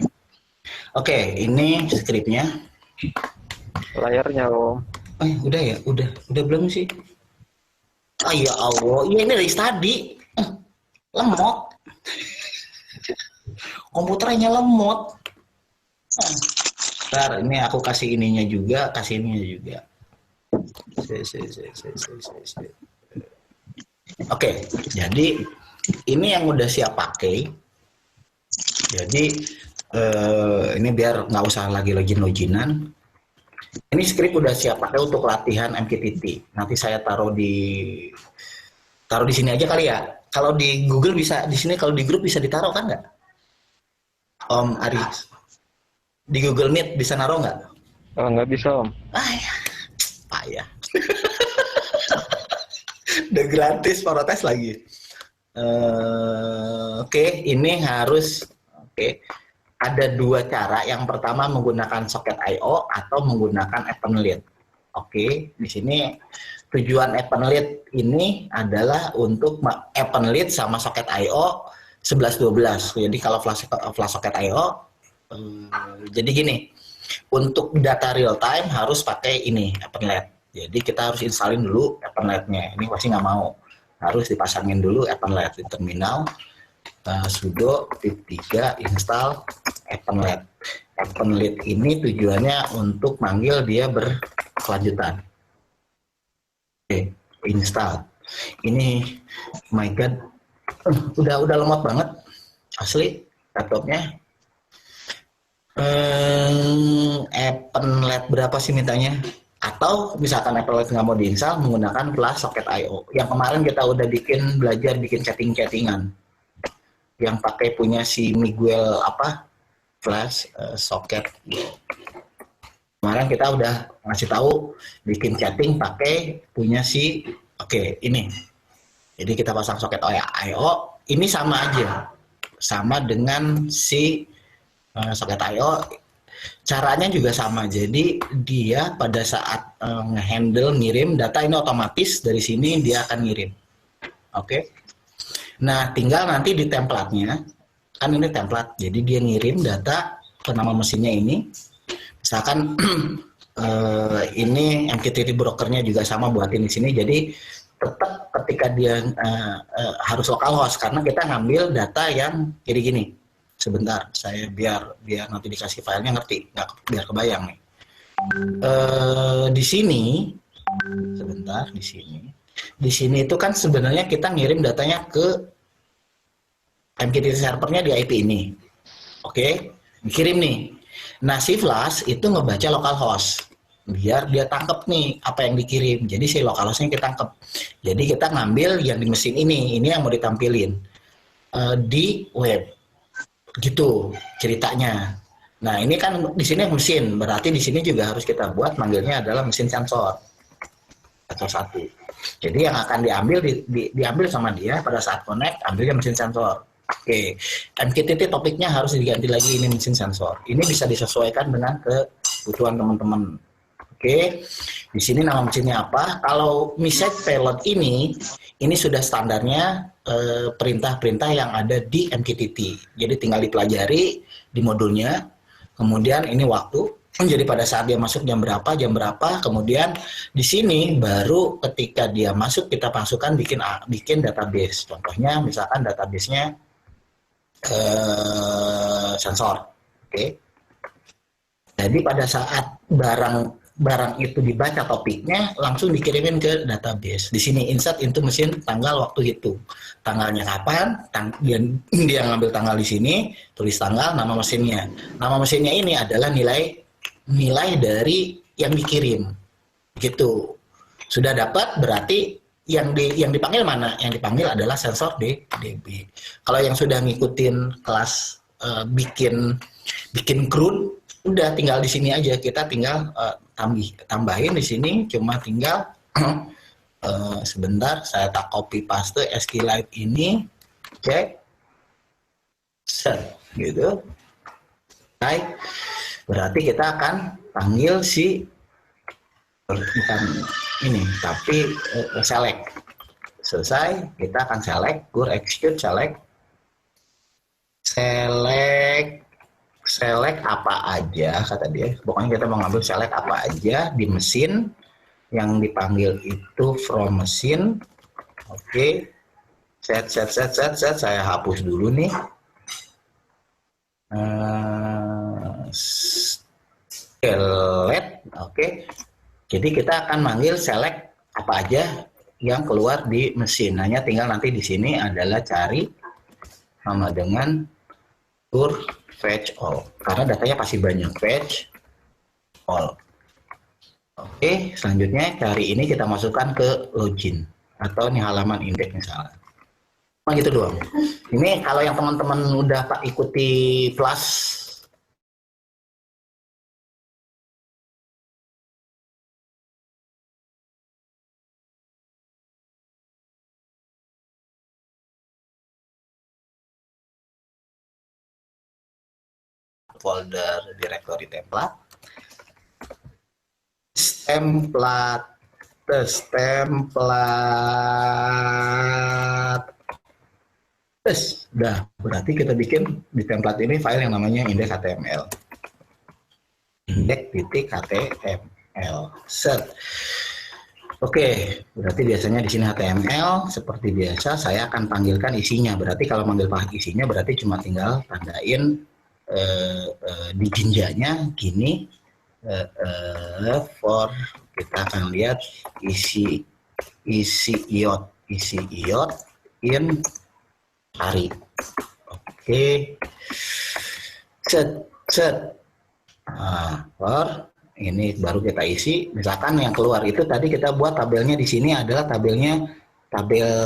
Oke, ini skripnya. Layarnya Om. Udah ya, udah belum sih? Ya Allah, iya ini dari tadi. Lemot. Komputernya lemot. Ntar ini aku kasih ininya juga, Oke, jadi ini yang udah siap pakai. Jadi ini biar nggak usah lagi loginan. Ini skrip udah siap pakai untuk latihan MQTT. Nanti saya taruh di sini aja kali ya. Kalau di Google bisa, di sini kalau di grup bisa ditaruh kan nggak? Om Aris, di Google Meet bisa naruh nggak? Nggak bisa Om. Payah. Udah gratis protes lagi. Oke, ini harus ada dua cara. Yang pertama menggunakan soket I/O atau menggunakan Ethernet. Oke, di sini tujuan Ethernet ini adalah untuk Ethernet sama soket I/O 11-12. Jadi kalau flash soket I/O jadi gini, untuk data real time harus pakai ini Ethernet. Jadi kita harus installin dulu Ethernet-nya. Ini pasti nggak mau. Harus dipasangin dulu Ethernet di terminal. Sudo pip3 install Ethernet. Ethernet ini tujuannya untuk manggil dia berkelanjutan. Oke, install. Ini, my god, udah lemot banget, asli laptopnya. Ethernet berapa sih mintanya? Atau misalkan Ethernet nggak mau diinstal, menggunakan flash soket I/O. Yang kemarin kita udah belajar bikin chatting-chattingan. Yang pakai punya si Miguel flash soket. Kemarin kita udah ngasih tahu bikin chatting pakai punya si ini. Jadi kita pasang soket I/O, ini sama aja. Sama dengan si soket I/O. Caranya juga sama. Jadi dia pada saat nge-handle ngirim data ini otomatis dari sini dia akan ngirim. Oke. Nah, tinggal nanti di template-nya, kan ini template. Jadi dia ngirim data ke nama mesinnya ini. Misalkan ini MQTT brokernya juga sama buatin di sini. Jadi tetap ketika dia harus localhost karena kita ngambil data yang jadi gini. Sebentar, saya biar nanti dikasih filenya ngerti, biar kebayang nih. Di sini, sebentar di sini itu kan sebenarnya kita ngirim datanya ke MQTT servernya di IP ini. Oke, dikirim nih. Nah, si Flash itu ngebaca localhost biar dia tangkep nih apa yang dikirim. Jadi si localhostnya kita tangkep. Jadi kita ngambil yang di mesin ini yang mau ditampilin di web. Gitu ceritanya. Nah, ini kan di sini mesin, berarti di sini juga harus kita buat manggilnya adalah mesin sensor atau satu. Jadi yang akan diambil sama dia pada saat connect, ambilnya mesin sensor. Oke, MQTT topiknya harus diganti lagi ini mesin sensor. Ini bisa disesuaikan dengan kebutuhan teman-teman. Oke, di sini nama mesinnya apa? Kalau message payload ini sudah standarnya perintah-perintah yang ada di MQTT. Jadi tinggal dipelajari di modulnya. Kemudian ini waktu Jadi pada saat dia masuk jam berapa, kemudian di sini baru ketika dia masuk kita masukkan bikin database. Contohnya misalkan databasenya sensor. Oke. Jadi pada saat barang itu dibaca topiknya langsung dikirimin ke database. Di sini insert into mesin tanggal waktu hitung. Tanggalnya kapan? Dia ngambil tanggal di sini, tulis tanggal, nama mesinnya. Nama mesinnya ini adalah nilai dari yang dikirim. Gitu. Sudah dapat berarti yang dipanggil mana? Yang dipanggil adalah sensor DB. Kalau yang sudah ngikutin kelas bikin CRUD, udah tinggal di sini aja, kita tinggal tambahin di sini, cuma tinggal sebentar saya tak copy paste SQLite ini, cek, set, gitu. Baik, berarti kita akan panggil bukan ini, tapi select. Selesai, kita akan select, execute, select apa aja kata dia. Pokoknya kita mau ngambil select apa aja di mesin yang dipanggil itu from mesin. Oke. Set. Saya hapus dulu nih. Select. Oke. Jadi kita akan manggil select apa aja yang keluar di mesin. Hanya tinggal nanti di sini adalah cari sama dengan fetch all, karena datanya pasti banyak. Fetch all. Oke, selanjutnya cari ini kita masukkan ke login atau ini halaman indeks misalnya. Cuma gitu doang. Ini kalau yang teman-teman udah ikuti plus folder directory template, udah berarti kita bikin di template ini file yang namanya index.html. Index.html. Set. Oke, berarti biasanya di sini HTML seperti biasa saya akan panggilkan isinya. Berarti kalau manggil isinya berarti cuma tinggal tandain di jinjanya gini, for kita akan lihat isi iot in hari. Oke. Set. Nah, for ini baru kita isi. Misalkan yang keluar itu tadi kita buat tabelnya di sini adalah tabel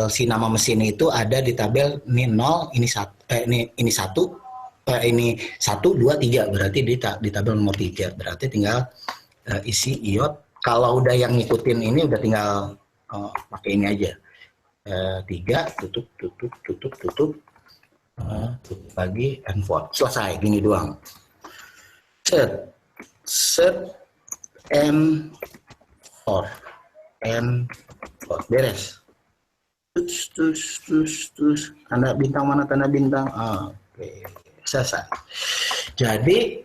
si nama mesin itu ada di tabel ini 0, ini 1, ini 1. Ini 1, 2, 3 berarti di tabel nomor 3 berarti tinggal isi iot. Kalau udah yang ngikutin ini udah tinggal pakai ini aja, 3 tutup lagi and4, selesai gini doang. Set and for beres. Terus tanda bintang mana, tanda bintang. Oke. Selesai. Jadi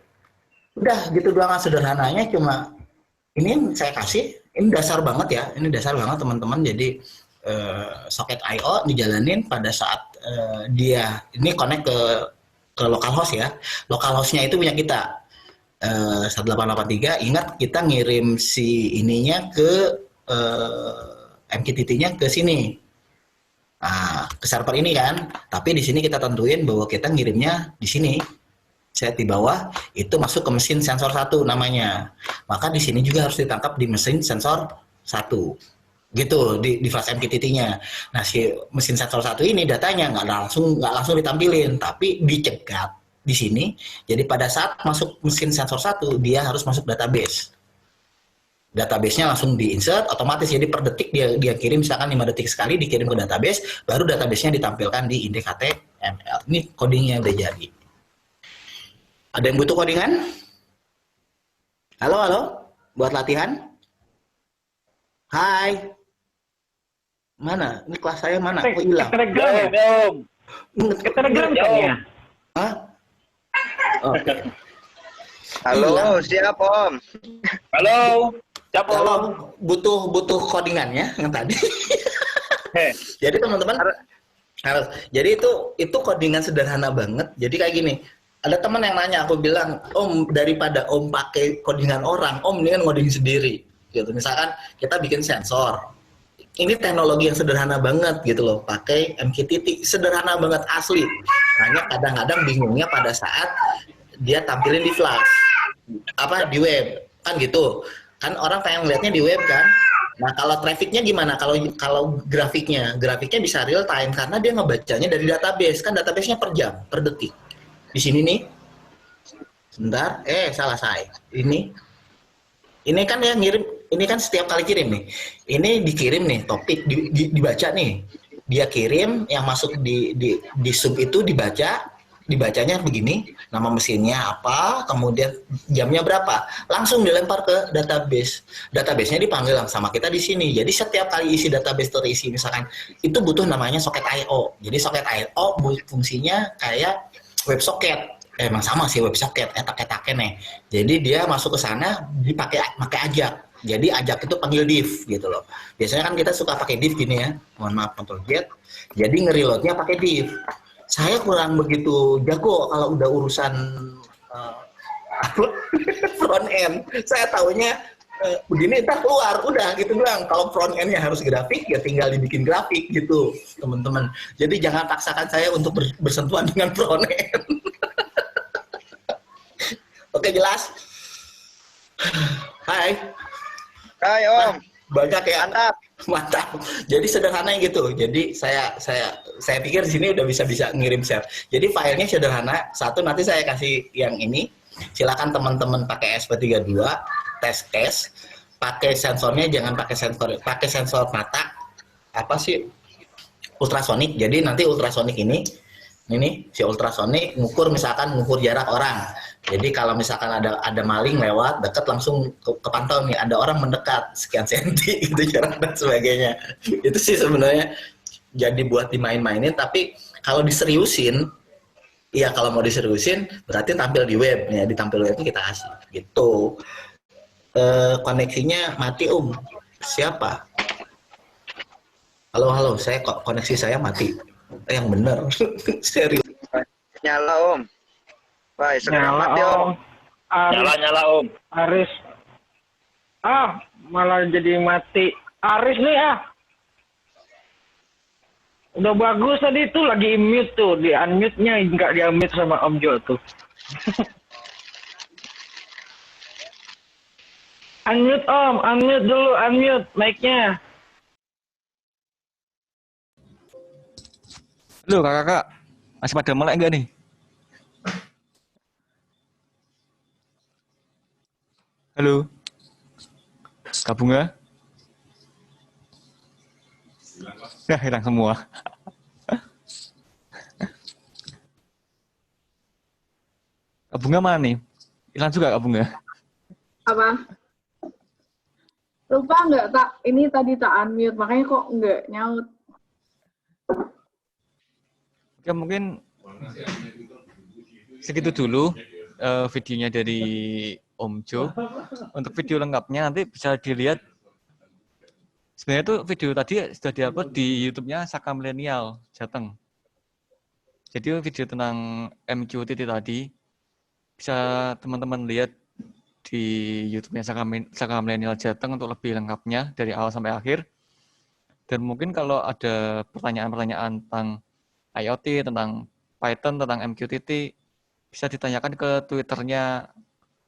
udah gitu doang sederhananya. Cuma ini saya kasih, ini dasar banget ya, ini dasar banget teman-teman. Jadi soket I/O dijalanin pada saat dia ini connect ke localhost ya. Localhostnya itu punya kita 1883. Ingat kita ngirim si ininya ke MQTT-nya ke sini. Nah, ke server ini kan, tapi di sini kita tentuin bahwa kita ngirimnya di sini. Set di bawah itu masuk ke mesin sensor 1 namanya. Maka di sini juga harus ditangkap di mesin sensor 1. Gitu di flash MQTT-nya. Nah, si mesin sensor 1 ini datanya nggak langsung ditampilin, tapi dicegat di sini. Jadi pada saat masuk mesin sensor 1 dia harus masuk database. Database-nya langsung di-insert otomatis, jadi per detik dia kirim, misalkan 5 detik sekali dikirim ke database, baru database-nya ditampilkan di index.html. Ini codingnya udah jadi. Ada yang butuh codingan? Halo, buat latihan? Hai. Mana? Ini kelas saya mana? Kok hilang? Telegram ya, Om. Telegram ya. Hah? Oke. Halo, siap Om. Halo, siapa? Kalau butuh codingannya yang tadi. Jadi teman-teman harus. Jadi itu codingan sederhana banget. Jadi kayak gini. Ada teman yang nanya, aku bilang, Om, daripada Om pakai codingan orang, Om mendingan ngoding sendiri. Gitu. Misalkan kita bikin sensor. Ini teknologi yang sederhana banget gitu loh, pakai MQTT, sederhana banget asli. Hanya kadang-kadang bingungnya pada saat dia tampilin di Flash, di web, kan gitu. Kan orang pengen lihatnya di web kan. Nah kalau trafficnya gimana? Kalau grafiknya bisa real time karena dia ngebacanya dari database, kan databasenya per jam, per detik. Di sini nih, sebentar, salah saya. Ini kan yang ngirim, ini kan setiap kali kirim nih. Ini dikirim nih, topik dibaca nih. Dia kirim, yang masuk di sub itu dibacanya begini, nama mesinnya apa, kemudian jamnya berapa, langsung dilempar ke database. Database-nya dipanggil sama kita di sini. Jadi setiap kali isi database terisi, misalkan itu butuh namanya soket I/O. Jadi soket I/O fungsinya kayak WebSocket. Emang sama sih WebSocket, etak-etaknya nih. Jadi dia masuk ke sana pakai ajak. Jadi ajak itu panggil div gitu loh. Biasanya kan kita suka pakai div gini ya. Mohon maaf, Ctrl Z. Jadi nge-reload-nya pakai div. Saya kurang begitu jago kalau udah urusan front end. Saya taunya begini ntar keluar, udah gitu doang. Kalau front end-nya harus grafik, ya tinggal dibikin grafik gitu, teman-teman. Jadi jangan paksakan saya untuk bersentuhan dengan front end. Oke, jelas? Hai. Hai Om. Banyak ya. Mantap. Mantap. Jadi sederhana gitu. Jadi saya pikir di sini udah bisa ngirim share. Jadi filenya sederhana. Satu nanti saya kasih yang ini. Silakan teman-teman pakai SP32, test case, pakai sensornya jangan pakai sensor mata. Apa sih? Ultrasonik. Jadi nanti ultrasonik ini si ultrasonik ngukur jarak orang. Jadi kalau misalkan ada maling lewat deket langsung kepantau nih, ada orang mendekat sekian senti gitu jarak dan sebagainya. Itu sih sebenarnya jadi buat dimain-mainin, tapi kalau diseriusin, ya kalau mau diseriusin berarti tampil di web ya, ditampil web itu kita kasih gitu. Koneksinya mati Om. Siapa? Halo, koneksi saya mati. Yang bener. Serius. Nyala Om. Wah, sekarang Nyala mati Om. Nyala Om. Aris. Malah jadi mati. Aris nih Udah bagus tadi tuh lagi mute tuh, di unmute-nya nggak di-unmute sama Om Jo tuh. Unmute Om, unmute dulu, unmute mic-nya. Halo kakak-kakak, masih pada melek nggak nih? Halo, Kak Bunga? Ya, hilang semua. Kak Bunga mana nih? Hilang juga Kak Bunga? Apa? Lupa nggak tak? Ini tadi tak unmute, makanya kok nggak nyaut. Oke, mungkin segitu dulu videonya dari Om Jo. Untuk video lengkapnya nanti bisa dilihat. Sebenarnya tuh video tadi sudah diupload di YouTube-nya Saka Milenial Jateng. Jadi video tentang MQTT tadi bisa teman-teman lihat di YouTube-nya Saka Milenial Jateng untuk lebih lengkapnya dari awal sampai akhir. Dan mungkin kalau ada pertanyaan-pertanyaan tentang IoT, tentang Python, tentang MQTT, bisa ditanyakan ke Twitter-nya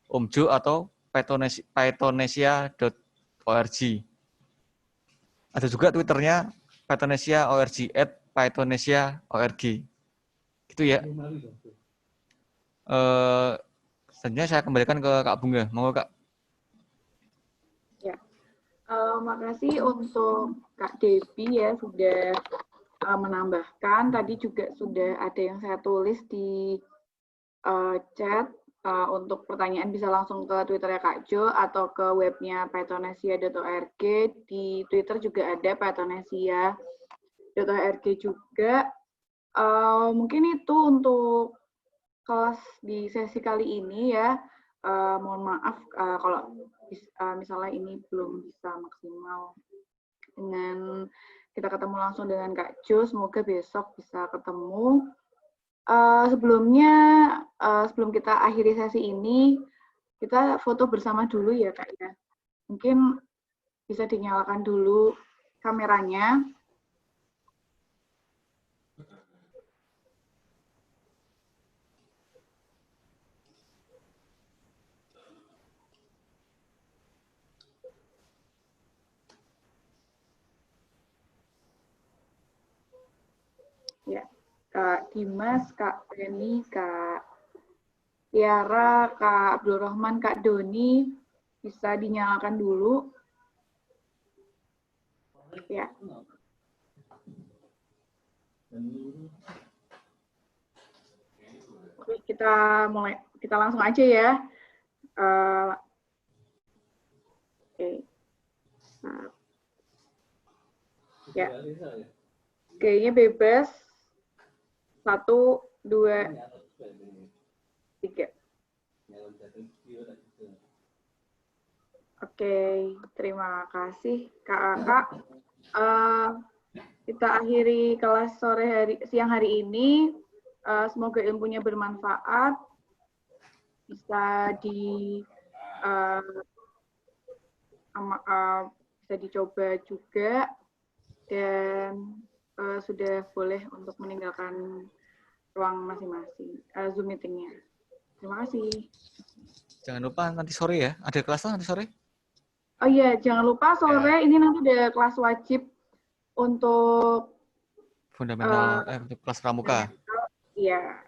Om Jo atau pythonesia.org. Ada juga Twitter-nya pythonesia.org @pythonesia.org. Gitu ya. Selanjutnya saya kembalikan ke Kak Bunga. Mau Kak? Ya. Makasih untuk Kak Devi ya sudah menambahkan. Tadi juga sudah ada yang saya tulis di chat. Untuk pertanyaan bisa langsung ke Twitternya Kak Jo atau ke webnya pythonesia.org. Di Twitter juga ada pythonesia.org juga. Mungkin itu untuk kelas di sesi kali ini ya. mohon maaf kalau misalnya ini belum bisa maksimal dengan kita ketemu langsung dengan Kak Jo. Semoga besok bisa ketemu. Sebelumnya sebelum kita akhiri sesi ini, kita foto bersama dulu ya Kak ya. Mungkin bisa dinyalakan dulu kameranya. Ya, Kak Dimas, Kak Penny, Kak Tiara, Kak Abdul Rahman, Kak Doni, bisa dinyalakan dulu. Ya. Oke, kita langsung aja ya. Oke. Ya. Kayaknya bebas. 1, 2, 3. Oke, terima kasih Kak. Kita akhiri kelas siang hari ini. Semoga ilmunya bermanfaat. Bisa bisa dicoba juga, dan sudah boleh untuk meninggalkan ruang masing-masing Zoom meeting-nya. Terima kasih. Jangan lupa nanti sore ya, ada kelas nanti sore? Oh iya, jangan lupa sore ini nanti ada kelas wajib untuk Fundamental, untuk kelas pramuka. Iya.